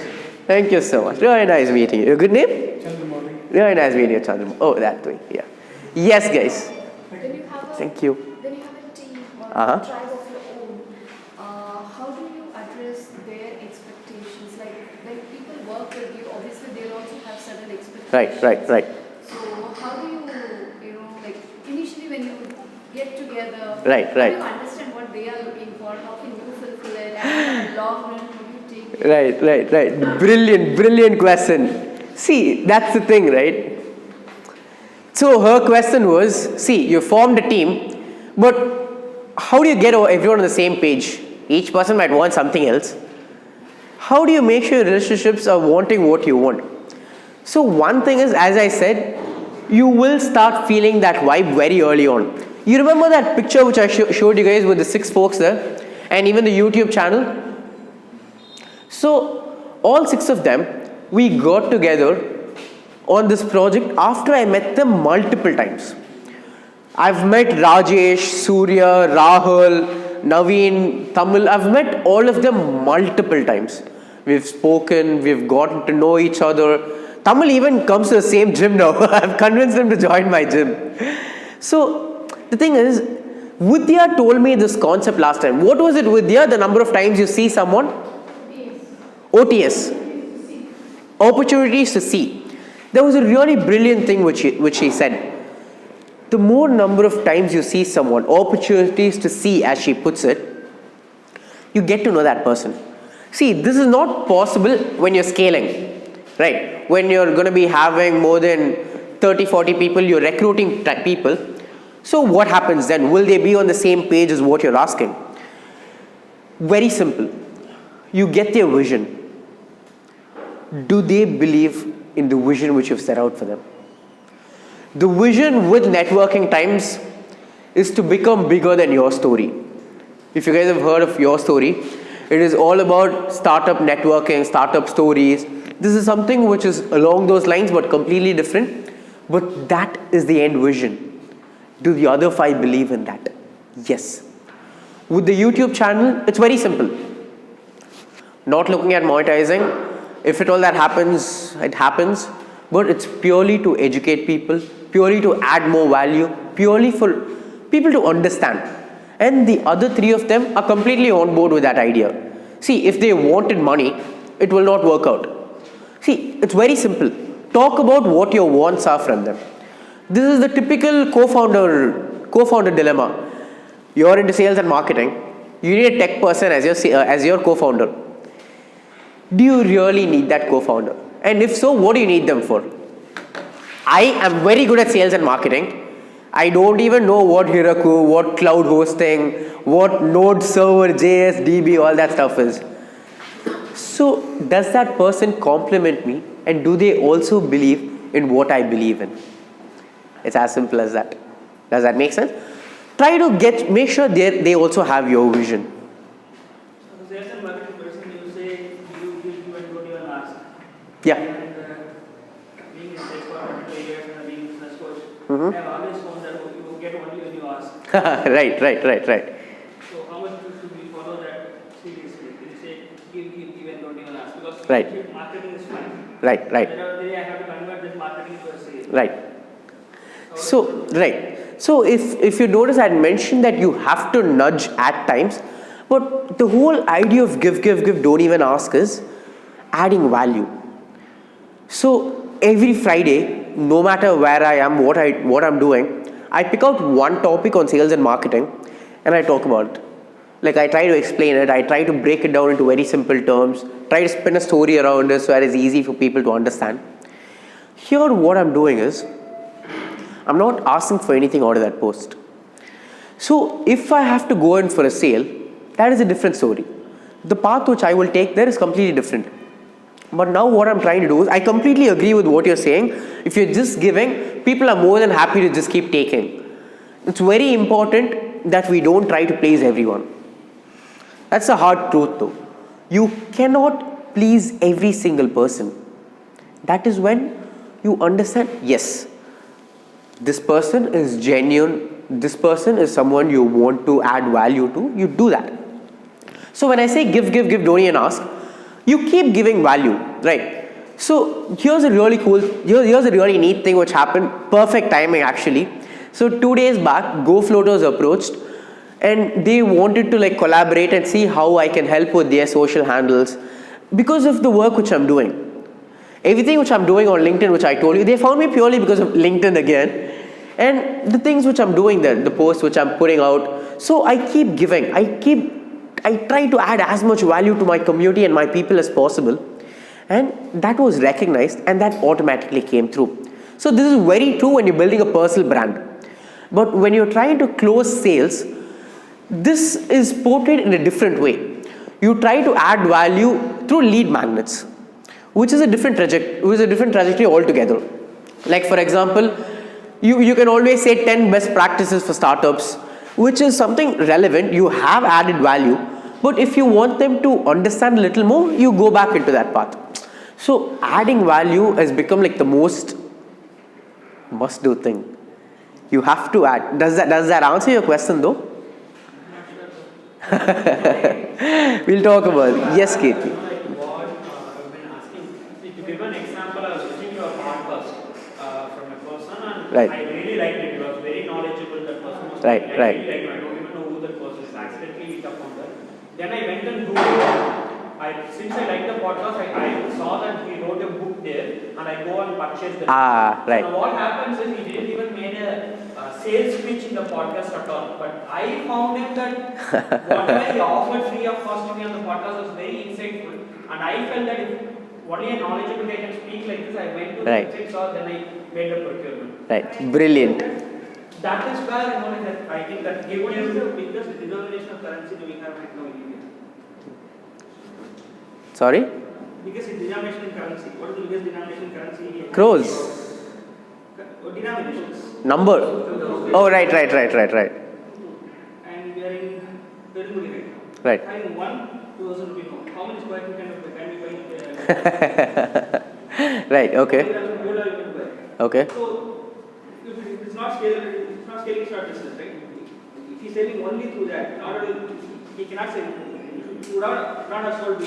Thank you so much. Really nice meeting you. Your good name? 𝘂𝗲𝗍𝗿. Really nice meeting you, Chandra. Oh, that way. Yeah. Yes, guys. When you have a, Thank you. When you have a team or Uh-huh. a tribe of your own, how do you address their expectations? Like when people work with you, obviously they'll also have certain expectations. Right. So how do you, like initially when you get together, Right. how do you understand what they are looking for? How can you fulfill it? And in the long run, how do you take it? Right. Brilliant question. See, that's the thing, right? So her question was, see, you formed a team, but how do you get everyone on the same page? Each person might want something else. How do you make sure relationships are wanting what you want? So one thing is, as I said, you will start feeling that vibe very early on. You remember that picture which I showed you guys with the 6 folks there, and even the YouTube channel? So all 6 of them, we got together on this project after I met them multiple times. I've met Rajesh, Surya, Rahul, Naveen, Tamil. I've met all of them multiple times. We've spoken, we've gotten to know each other. Tamil even comes to the same gym now. I've convinced him to join my gym. So the thing is, Vidya told me this concept last time. What was it, Vidya? The number of times you see someone? OTS. Opportunities to see. There was a really brilliant thing which she said. The more number of times you see someone, opportunities to see, as she puts it, you get to know that person. See, this is not possible when you're scaling, right? When you're going to be having more than 30, 40 people, you're recruiting people. So what happens then? Will they be on the same page as what you're asking? Very simple. You get their vision. Do they believe in the vision which you've set out for them? The vision with networking times is to become bigger than your story. If you guys have heard of your story, it is all about startup networking, startup stories. This is something which is along those lines but completely different. But that is the end vision. Do the other 5 believe in that? Yes. With the YouTube channel, it's very simple. Not looking at monetizing. If at all that happens, it happens. But it's purely to educate people, purely to add more value, purely for people to understand. And the other 3 of them are completely on board with that idea. See, if they wanted money, it will not work out. See, it's very simple. Talk about what your wants are from them. This is the typical co-founder dilemma. You're into sales and marketing. You need a tech person as your co-founder. Do you really need that co-founder? And if so, what do you need them for? I am very good at sales and marketing. I don't even know what Heroku, what cloud hosting, what node server, JS, DB, all that stuff is. So does that person complement me, and do they also believe in what I believe in? It's as simple as that. Does that make sense? Try to make sure they also have your vision. So sales and marketing person, you say you and don't even ask. Yeah. And being in sales for 20 years and being a business coach, I have always found that you get only when you ask. Right. So how much should we follow that seriously? You say give and don't even ask, because Right. marketing is fine. Right. At the end of the day, I have to convert this marketing to a sale. Right. So if you notice, I had mentioned that you have to nudge at times, but the whole idea of give, don't even ask is adding value. So every Friday, no matter where I am, what I'm doing, I pick out one topic on sales and marketing and I talk about it. Like, I try to explain it, I try to break it down into very simple terms, try to spin a story around it so that it's easy for people to understand. Here what I'm doing is, I'm not asking for anything out of that post. So if I have to go in for a sale, that is a different story. The path which I will take there is completely different. But now what I'm trying to do is, I completely agree with what you're saying. If you're just giving, people are more than happy to just keep taking. It's very important that we don't try to please everyone. That's the hard truth though. You cannot please every single person. That is when you understand, yes, this person is genuine, this person is someone you want to add value to, you do that. So when I say give, don't even ask, you keep giving value, right? So here's a really neat thing which happened, perfect timing actually. So 2 days back, GoFloaters approached and they wanted to collaborate and see how I can help with their social handles because of the work which I'm doing. Everything which I'm doing on LinkedIn, which I told you, they found me purely because of LinkedIn again. And the things which I'm doing there, the posts which I'm putting out. So I keep giving. I try to add as much value to my community and my people as possible. And that was recognized and that automatically came through. So this is very true when you're building a personal brand. But when you're trying to close sales, this is portrayed in a different way. You try to add value through lead magnets, which is a different trajectory altogether. Like for example, you can always say 10 best practices for startups, which is something relevant, you have added value, but if you want them to understand a little more, you go back into that path. So adding value has become the most must-do thing. You have to add. Does that answer your question though? We'll talk about it. Yes, Keith. What I've been asking, to give an example, I was listening to a podcast from a person and Right. I really liked it. He was very knowledgeable, that person was Right, I right. really like him. I don't even know who that person is. Accidentally hit upon that. Then I went and Googled. Since I like the podcast, I saw that he wrote a book there, and I go and purchase the book. Right. So now what happens is he didn't even make a sales pitch in the podcast at all. But I found him that whatever he offered free of cost to me on the podcast was very insightful. And I felt that if only a knowledgeable guy can speak like this, I went to the website, saw, then I made the procurement. Right. Brilliant. That is where I think that given is the biggest denomination of currency do we have right now in India? Sorry? Biggest denomination in currency. What is the biggest denomination in currency in India? Crores. Denominations. Number. Oh, right. And we are in Perumudi right now. Right. Having 1,000 rupee note. How many square feet can we buy? Right, okay. Gold are you going to buy? Okay. So, if it's not scaling, it's not business, right? If he's selling only through that, in order to, he cannot sell. He would not have sold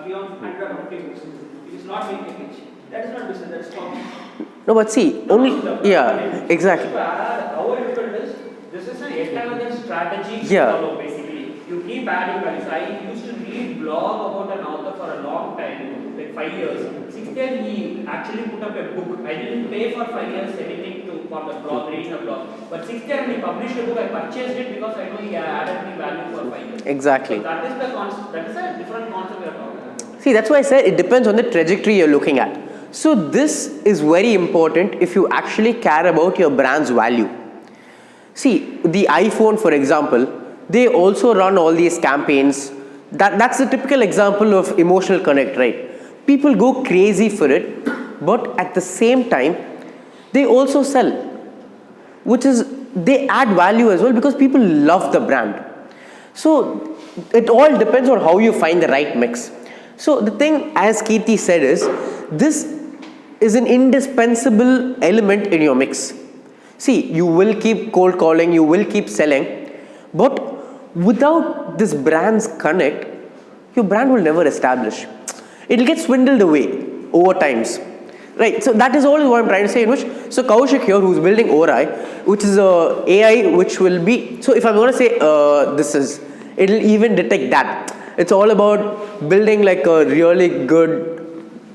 beyond 150 books. It is not making it. That is not business, that is commerce. No, but see, exactly. Our different is, this is an intelligent strategy Yeah. to follow basically. You keep adding value. So I used to read blog about an author for a long time, like 5 years. 6th year he actually put up a book. I didn't pay for 5 years anything for the blog, reading a blog. But 6th year when he published a book, I purchased it because I know he added me value for 5 years. Exactly. So that is the concept. That is a different concept we are talking about. See, that's why I said it depends on the trajectory you're looking at. So this is very important if you actually care about your brand's value. See, the iPhone, for example, they also run all these campaigns. That's the typical example of emotional connect, right? People go crazy for it, but at the same time, they also sell, which is, they add value as well because people love the brand. So it all depends on how you find the right mix. So the thing, as Kirti said, is this is an indispensable element in your mix. See, you will keep cold calling, you will keep selling, but without this brand's connect, your brand will never establish. It will get swindled away over times. Right, so that is all what I'm trying to say. So Kaushik here, who's building 𝘂𝗲𝗿, which is a AI which will be, so if I'm going to say it'll even detect that. It's all about building like a really good,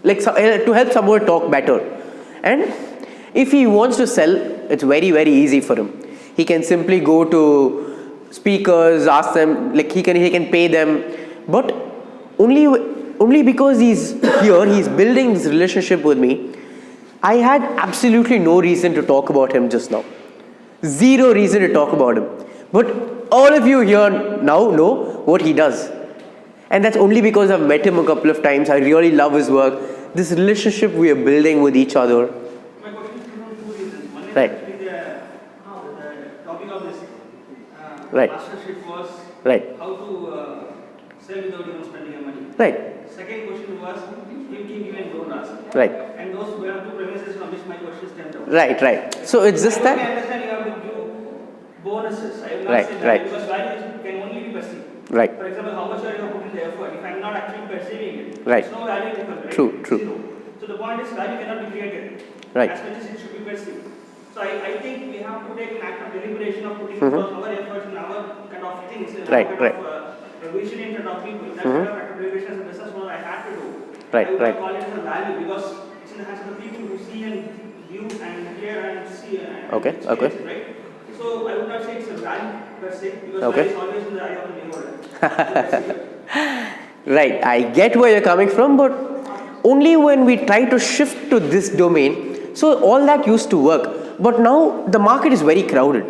to help someone talk better. And if he wants to sell, it's very, very easy for him. He can simply go to speakers, ask them, like he can pay them, but only because he's here, he's building this relationship with me. I had absolutely no reason to talk about him just now. Zero reason to talk about him. But all of you here now know what he does. And that's only because I've met him a couple of times. I really love his work. This relationship we are building with each other. My question is for two reasons. One is Right. actually the topic of this Right. mastership was Right. how to sell without even spending your money. Right. Second question was give and don't ask. Right. And those were two premises on which my question stemmed out. Right. So it's just I that. understand you have to give bonuses. I will not Right, say that right. because value can only be perceived. Right. For example, how much are you putting the effort? If I am not actually perceiving it, Right. there's no value difference, right? True. Zero. So the point is value cannot be created. Right. As much as it should be perceived. So I think we have to take an act of deliberation of putting our efforts in our kind of things, in Right, our right. kind of vision in front of people. That kind of act of deliberation as a business owner I had to do. Right, I would right. call it as a value because it's in the hands of the people who see and view and hear and see and Okay, experience it, right? So I would not say it's a value per se because Okay. value is always in the eye of the beholder. Right, I get where you're coming from, but only when we try to shift to this domain, so all that used to work, but now the market is very crowded.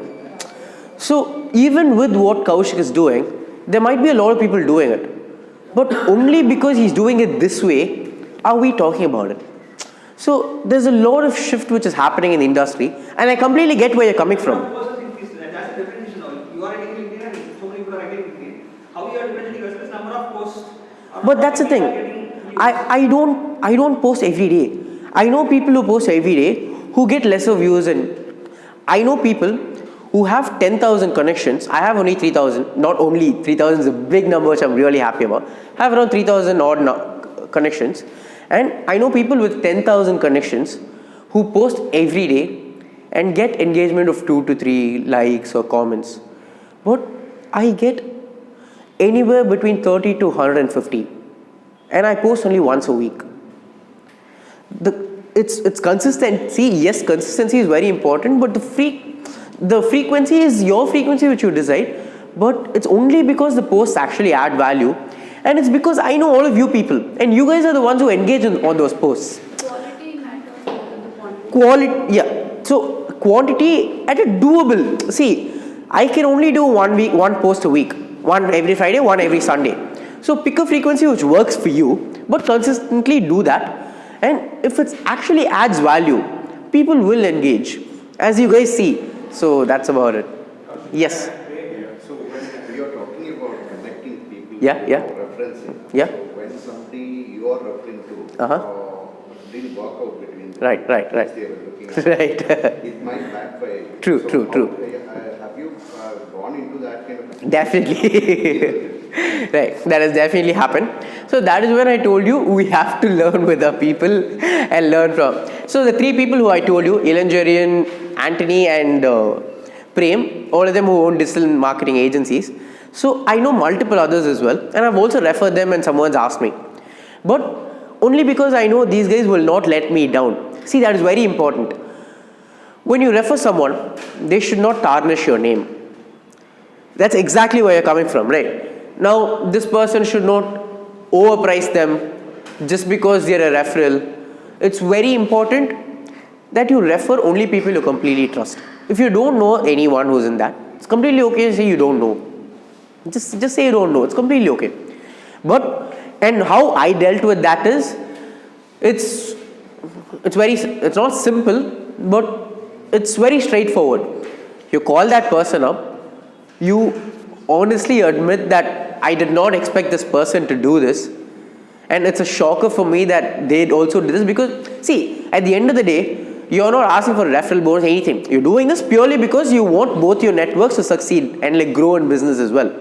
So even with what Kaushik is doing, there might be a lot of people doing it, but only because he's doing it this way are we talking about it. So there's a lot of shift which is happening in the industry, and I completely get where you're coming from. That's a definition of it. You are writing LinkedIn and so many people are writing LinkedIn. How you are differentiating yourself is number of posts. But that's the thing. I don't post every day. I know people who post every day who get lesser views, and I know people who have 10,000 connections. I have only 3,000. Not only 3,000 is a big number which I'm really happy about. I have around 3,000 odd connections, and I know people with 10,000 connections who post every day, and get engagement of 2 to 3 likes or comments. But I get anywhere between 30 to 150, and I post only once a week. It's consistency. Yes, consistency is very important, but the frequency is your frequency which you decide. But it's only because the posts actually add value, and it's because I know all of you people, and you guys are the ones who engage on those posts. Quality matters more than the quantity. Quality, yeah. So quantity at a doable. See, I can only do one post a week, one every Friday, one every Sunday. So pick a frequency which works for you, but consistently do that. And if it actually adds value, people will engage, as you guys see. So that's about it. Yes. So when you are talking about connecting people, Yeah. referencing. Yeah. So when somebody you are referring to didn't work out between them, Right. they were looking at, Right. it might backfire. True. Have you gone into that kind of a Definitely. Right, that has definitely happened. So that is when I told you we have to learn with our people and learn from. So the 3 people who I told you, 𝘂𝗀𝗫𝗃𝗃, Anthony and Prem, all of them who own digital marketing agencies. So I know multiple others as well, and I've also referred them when someone's asked me. But only because I know these guys will not let me down. See, that is very important. When you refer someone, they should not tarnish your name. That's exactly where you're coming from, right? Now, this person should not overprice them just because they're a referral. It's very important that you refer only people you completely trust. If you don't know anyone who's in that, it's completely okay to say you don't know. Just say you don't know. It's completely okay. And how I dealt with that is, it's not simple, but it's very straightforward. You call that person up, you honestly admit that I did not expect this person to do this, and it's a shocker for me that they also did this, because see, at the end of the day, you're not asking for referral bonus or anything. You're doing this purely because you want both your networks to succeed and like grow in business as well.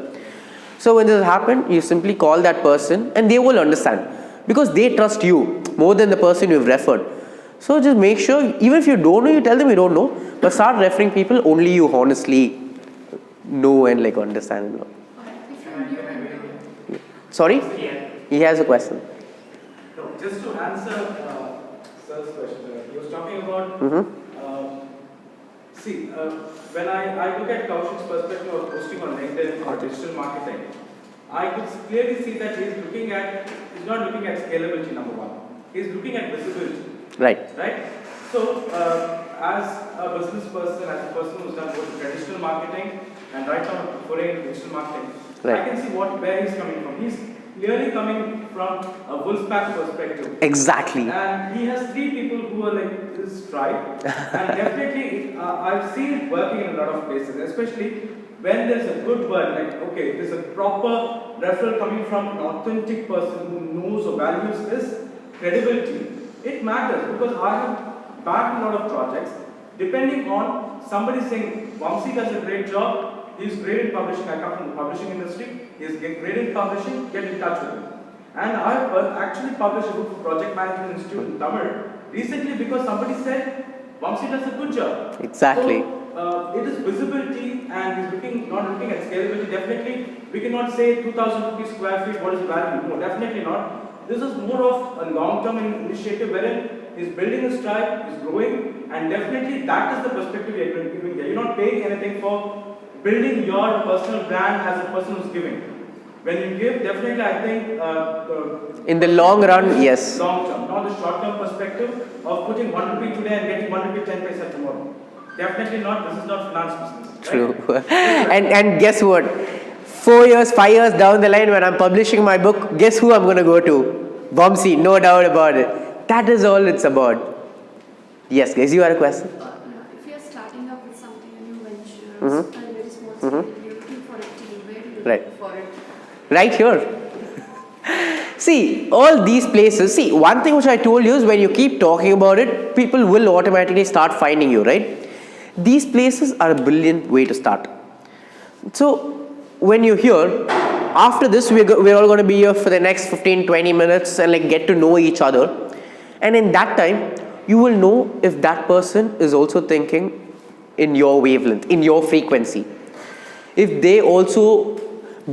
So when this happened, you simply call that person and they will understand, because they trust you more than the person you've referred. So just make sure, even if you don't know, you tell them you don't know, but start referring people only you honestly know and like understand. Sorry? He has a question. No, just to answer Sir's question, he was talking about, when I look at Kaushik's perspective of posting on LinkedIn or digital marketing, I could clearly see that he's not looking at scalability, number one. He's looking at visibility. Right. So, as a business person, as a person who's done both traditional marketing and right now foray in digital marketing, I can see where he's coming from. He's clearly coming from a Wolfpack perspective. Exactly. And he has 3 people who are like his tribe. And definitely, I've seen it working in a lot of places, especially when there's a good word, like, okay, there's a proper referral coming from an authentic person who knows or values this credibility. It matters, because I have backed a lot of projects depending on somebody saying, 𝘂𝗀𝗃𝗃𝗃 does a great job. He's great in publishing. I come from the publishing industry. He's great in publishing. Get in touch with him. And I've actually published a book for Project Management Institute in Tamil recently because somebody said 𝘂𝗀𝗃𝗃 does a good job. Exactly. So it is visibility, and he's not looking at scalability. Definitely, we cannot say 2,000 rupees square feet. What is the value? No, definitely not. This is more of a long-term initiative wherein he's building his tribe, he's growing, and definitely that is the perspective we are giving here. You're not paying anything for building your personal brand as a person who's giving. When you give, definitely I think in the long run, yes. Long term, not the short term perspective of putting 1 rupee today and getting 1 rupee 10 paisa tomorrow. Definitely not. This is not finance business. True. Right? and guess what? 4 years, 5 years down the line, when I'm publishing my book, guess who I'm going to go to? 𝘂𝗀𝗃𝗃, no doubt about it. That is all it's about. Yes, guys, you had a question? If you're starting up with something, a new venture, a very small scale, you're looking for a team, where do you look for it? Right here. See, all these places, see, one thing which I told you is when you keep talking about it, people will automatically start finding you, right? These places are a brilliant way to start. So, when you're here, after this, we're all going to be here for the next 15-20 minutes and like get to know each other. And in that time, you will know if that person is also thinking in your wavelength, in your frequency. If they also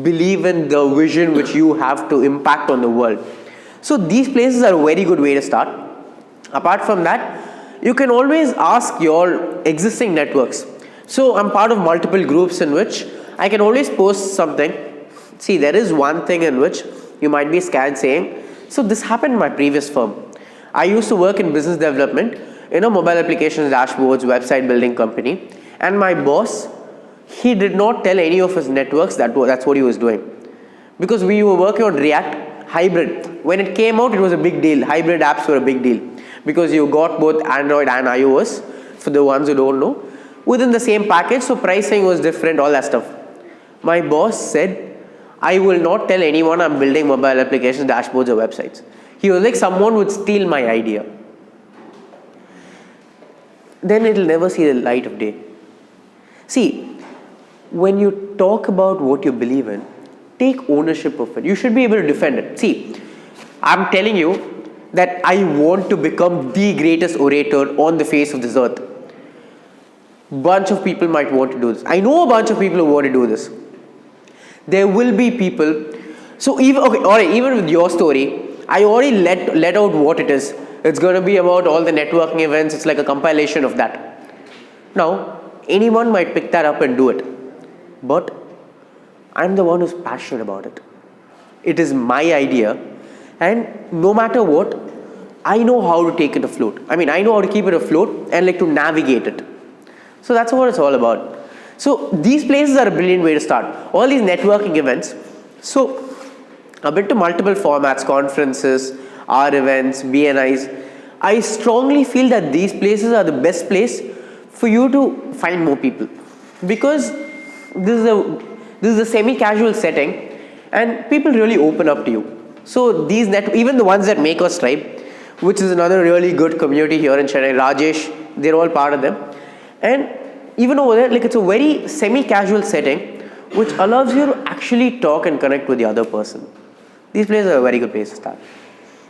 believe in the vision which you have to impact on the world. So these places are a very good way to start. Apart from that, you can always ask your existing networks. So I'm part of multiple groups in which I can always post something. See, there is one thing in which you might be scared saying, so this happened in my previous firm. I used to work in business development in a mobile applications, dashboards, website building company, and my boss, he did not tell any of his networks that's what he was doing. Because we were working on React Hybrid. When it came out, it was a big deal. Hybrid apps were a big deal because you got both Android and iOS, for the ones who don't know, within the same package, so pricing was different, all that stuff. My boss said, I will not tell anyone I'm building mobile applications, dashboards or websites. He was like, someone would steal my idea. Then it'll never see the light of day. See, when you talk about what you believe in, take ownership of it. You should be able to defend it. See, I'm telling you that I want to become the greatest orator on the face of this earth. Bunch of people might want to do this. I know a bunch of people who want to do this. There will be people. So even, okay, alright, even with your story, I already let out what it is. It's going to be about all the networking events. It's like a compilation of that. Now, anyone might pick that up and do it. But I'm the one who's passionate about it. It is my idea. And no matter what, I know how to take it afloat. I mean, I know how to keep it afloat and like to navigate it. So that's what it's all about. So these places are a brilliant way to start. All these networking events. So I've been to multiple formats, conferences, our events, BNIs. I strongly feel that these places are the best place for you to find more people. Because this is a semi-casual setting and people really open up to you. So these even the ones that make us tribe, which is another really good community here in Chennai, Rajesh, they're all part of them. And even over there, like it's a very semi-casual setting which allows you to actually talk and connect with the other person. These places are a very good place to start.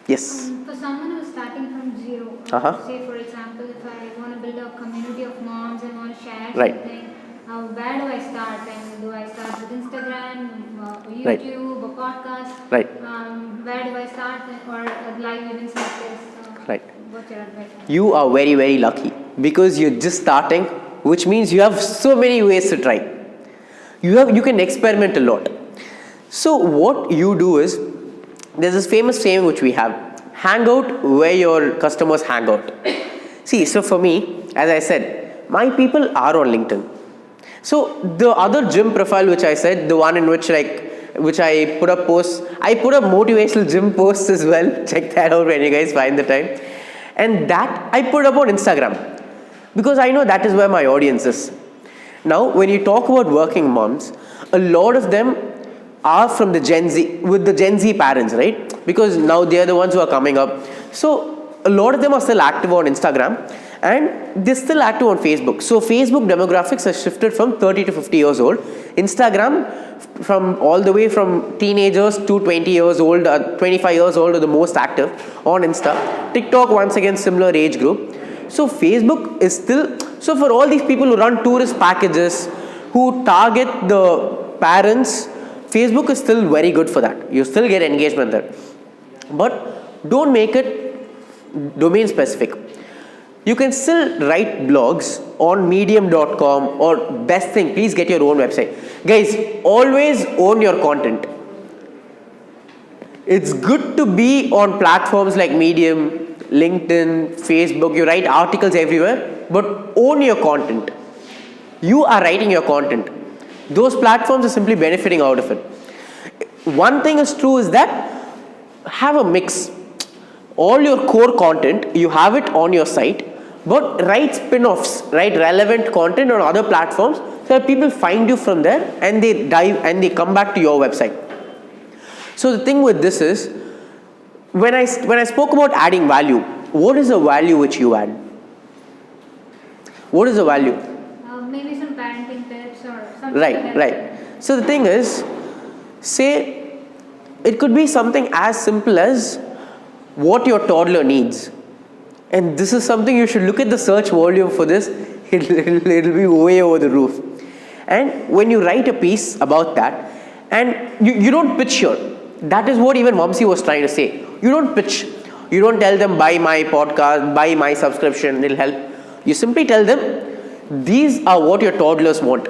Yes? For someone who is starting from zero, say for example, if I want to build a community of moms and want to share something, where do I start? And do I start with Instagram, YouTube, a podcast? Where do I start? Or live events like this? What's your advice? You are very, very lucky because you're just starting, which means you have so many ways to try. You can experiment a lot. So what you do is, there's this famous saying which we have, hang out where your customers hang out. See, so for me, as I said, my people are on LinkedIn. So the other gym profile which I said, the one in which I put up posts, I put up motivational gym posts as well. Check that out when you guys find the time. And that I put up on Instagram because I know that is where my audience is. Now, when you talk about working moms, a lot of them are from the Gen Z, with the Gen Z parents, right? Because now they are the ones who are coming up. So a lot of them are still active on Instagram and they're still active on Facebook. So Facebook demographics have shifted from 30 to 50 years old. Instagram, from all the way from teenagers to 20 years old, 25 years old are the most active on Insta. TikTok, once again, similar age group. So Facebook is still, so for all these people who run tourist packages, who target the parents, Facebook is still very good for that. You still get engagement there. But don't make it domain specific. You can still write blogs on medium.com or best thing, please get your own website. Guys, always own your content. It's good to be on platforms like Medium, LinkedIn, Facebook, you write articles everywhere, but own your content. You are writing your content. Those platforms are simply benefiting out of it. One thing is true is that have a mix. All your core content, you have it on your site, but write spin-offs, write relevant content on other platforms so that people find you from there and they dive and they come back to your website. So the thing with this is, when I spoke about adding value, what is the value which you add? What is the value? Maybe some parenting tips or something. Right. So the thing is, say it could be something as simple as what your toddler needs. And this is something you should look at the search volume for this. It'll be way over the roof. And when you write a piece about that, and you don't pitch here. That is what even 𝘂𝗲𝗍 was trying to say. You don't pitch. You don't tell them, buy my podcast, buy my subscription, it'll help. You simply tell them, these are what your toddlers want.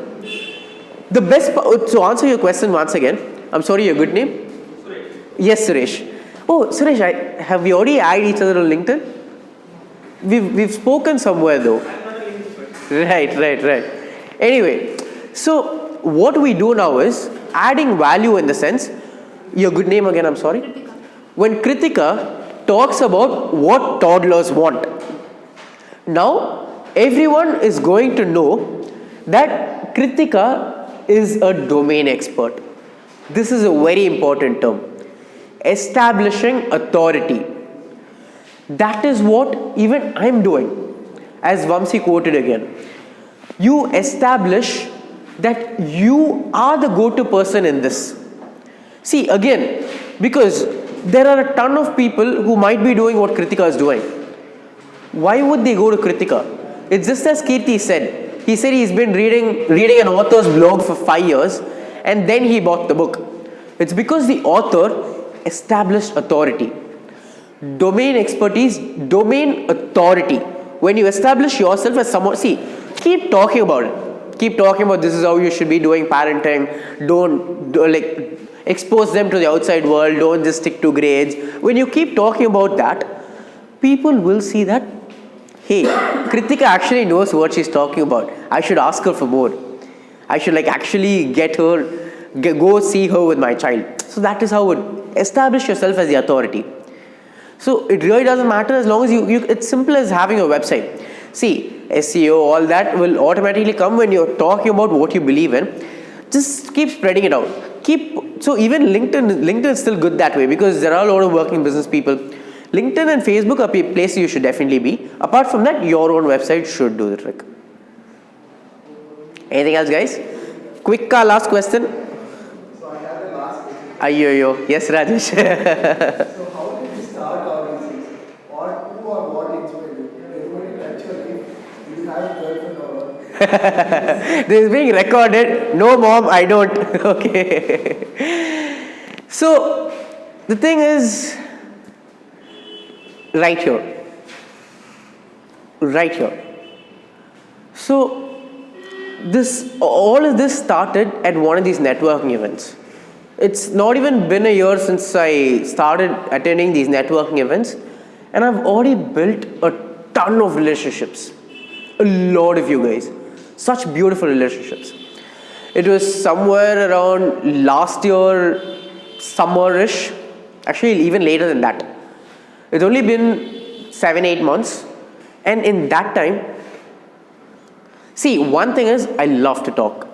The best part, to answer your question once again, I'm sorry, your good name? Suresh. Yes, Suresh. Oh, Suresh, have we already added each other on LinkedIn? We've spoken somewhere though. Right. Anyway, so what we do now is adding value in the sense, your good name again, I'm sorry? Kritika. When Kritika talks about what toddlers want, now everyone is going to know that Kritika is a domain expert. This is a very important term. Establishing authority. That is what even I'm doing. As 𝘂𝗲𝗍 quoted again. You establish that you are the go-to person in this. See, again, because there are a ton of people who might be doing what Kritika is doing. Why would they go to Kritika? It's just as Kirti said. He said he's been reading an author's blog for 5 years and then he bought the book. It's because the author established authority. Domain expertise, domain authority. When you establish yourself as someone, see, keep talking about it. Keep talking about this is how you should be doing parenting. Don't expose them to the outside world. Don't just stick to grades. When you keep talking about that, people will see that, hey, Kritika actually knows what she's talking about. I should ask her for more. I should actually get her, go see her with my child. So that is how it establish yourself as the authority. So it really doesn't matter as long as it's simple as having a website. See, SEO, all that will automatically come when you're talking about what you believe in. Just keep spreading it out. So even LinkedIn is still good that way because there are a lot of working business people. LinkedIn and Facebook are places you should definitely be. Apart from that, your own website should do the trick. Anything else, guys? Quick last question. So I have the last question. Ayyo. Yes, Rajesh. So how did you start all these things? Or who or what inspired you? Everybody actually, do you have a girlfriend or what? This is being recorded. No, mom, I don't. Okay. So the thing is, right here. So all of this started at one of these networking events. It's not even been a year since I started attending these networking events, and I've already built a ton of relationships. A lot of you guys. Such beautiful relationships. It was somewhere around last year, summer-ish. Actually, even later than that. It's only been 7-8 months. And in that time, see, one thing is, I love to talk.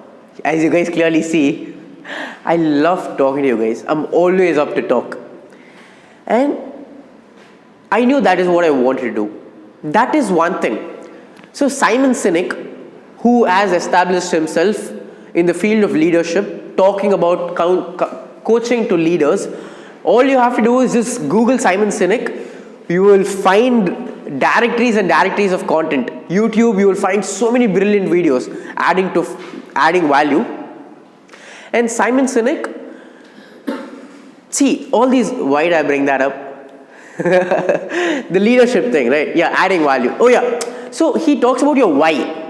As you guys clearly see, I love talking to you guys. I'm always up to talk. And I knew that is what I wanted to do. That is one thing. So Simon Sinek, who has established himself in the field of leadership, talking about coaching to leaders, all you have to do is just Google Simon Sinek. You will find directories and directories of content. YouTube, you will find so many brilliant videos adding value. And Simon Sinek, see, all these, why did I bring that up? The leadership thing, right? Yeah, adding value. Oh yeah. So he talks about your why.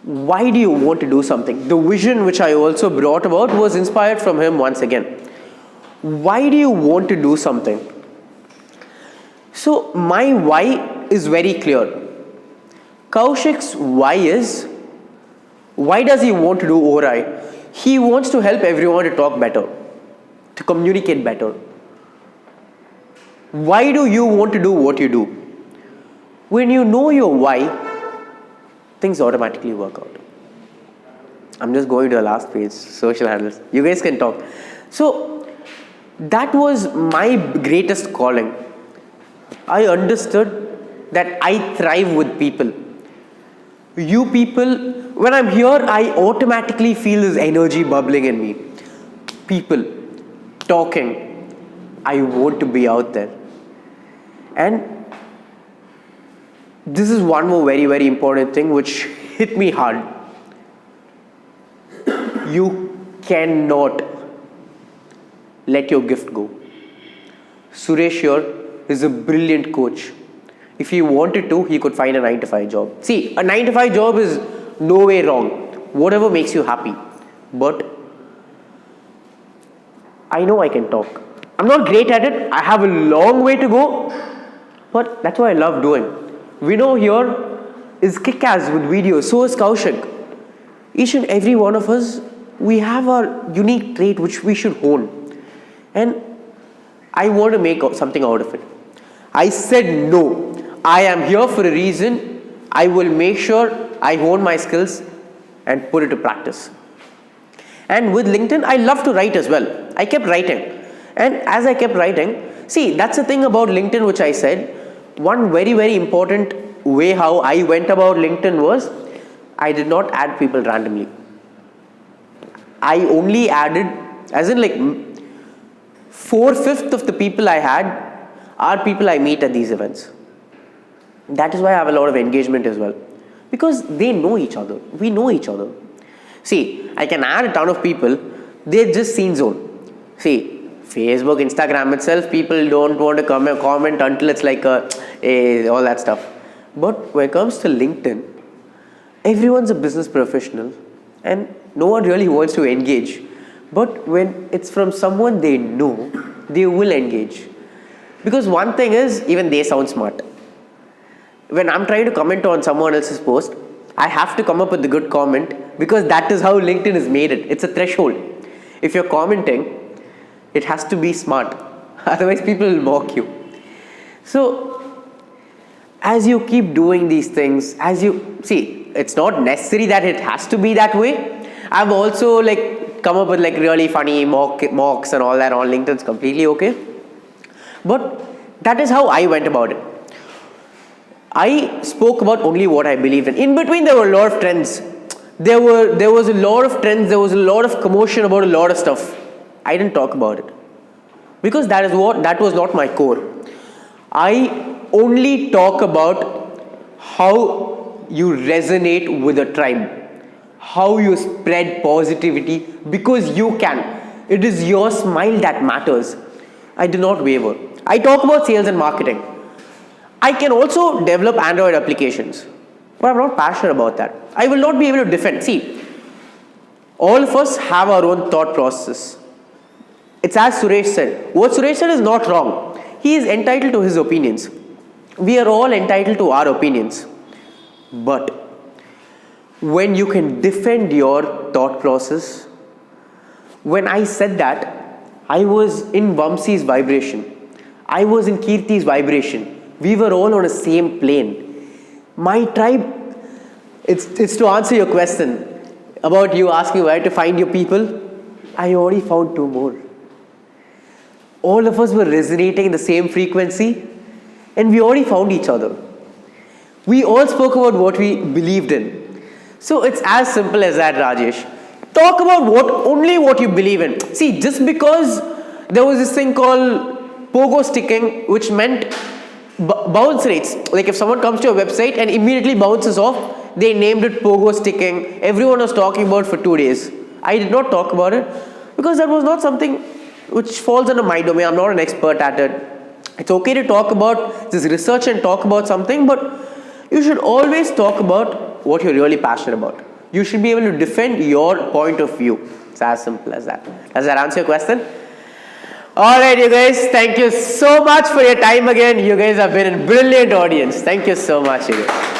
Why do you want to do something? The vision which I also brought about was inspired from him once again. Why do you want to do something? So my why is very clear. Kaushik's why is, why does he want to do ORI? He wants to help everyone to talk better, to communicate better. Why do you want to do what you do? When you know your why, things automatically work out. I'm just going to the last page, social handles. You guys can talk. So that was my greatest calling. I understood that I thrive with people. You people, when I'm here, I automatically feel this energy bubbling in me. People, talking. I want to be out there. And this is one more very, very important thing which hit me hard. You cannot let your gift go. Suresh here is a brilliant coach. If he wanted to, he could find a 9-to-5 job. See, a 9-to-5 job is no way wrong. Whatever makes you happy. But I know I can talk. I'm not great at it. I have a long way to go. But that's what I love doing. Vinod here is kick-ass with videos. So is Kaushik. Each and every one of us, we have our unique trait which we should hone. And I want to make something out of it. I said no. I am here for a reason. I will make sure I hone my skills and put it to practice. And with LinkedIn, I love to write as well. I kept writing. And as I kept writing, see, that's the thing about LinkedIn which I said. One very, very important way how I went about LinkedIn was, I did not add people randomly. I only added, as in like 4/5 of the people I had are people I meet at these events. That is why I have a lot of engagement as well. Because they know each other. We know each other. See, I can add a ton of people, they're just scene zone. See, Facebook, Instagram itself, people don't want to comment until it's like all that stuff. But when it comes to LinkedIn, everyone's a business professional and no one really wants to engage. But when it's from someone they know, they will engage. Because one thing is, even they sound smart. When I'm trying to comment on someone else's post, I have to come up with a good comment because that is how LinkedIn has made it. It's a threshold. If you're commenting, it has to be smart. Otherwise, people will mock you. So, as you keep doing these things, as you see, it's not necessary that it has to be that way. I've also come up with really funny mocks and all that on LinkedIn. It's completely okay. But that is how I went about it. I spoke about only what I believed in. In between, there were a lot of trends. There was a lot of trends. There was a lot of commotion about a lot of stuff. I didn't talk about it because that was not my core. I only talk about how you resonate with a tribe, how you spread positivity because you can. It is your smile that matters. I do not waver. I talk about sales and marketing. I can also develop Android applications, but I'm not passionate about that. I will not be able to defend. See, all of us have our own thought process. It's as Suresh said. What Suresh said is not wrong. He is entitled to his opinions. We are all entitled to our opinions. But when you can defend your thought process, when I said that, I was in Vamsi's vibration. I was in Kirti's vibration. We were all on the same plane. My tribe, it's to answer your question about you asking where to find your people. I already found 2 more. All of us were resonating in the same frequency and we already found each other. We all spoke about what we believed in. So it's as simple as that, Rajesh. Talk about only what you believe in. See, just because there was this thing called pogo sticking, which meant bounce rates. Like if someone comes to your website and immediately bounces off, they named it pogo sticking. Everyone was talking about it for 2 days. I did not talk about it because that was not something which falls under my domain. I'm not an expert at it. It's okay to talk about this research and talk about something, but you should always talk about what you're really passionate about. You should be able to defend your point of view. It's as simple as that. Does that answer your question? Alright, you guys, thank you so much for your time again. You guys have been a brilliant audience. Thank you so much, you guys.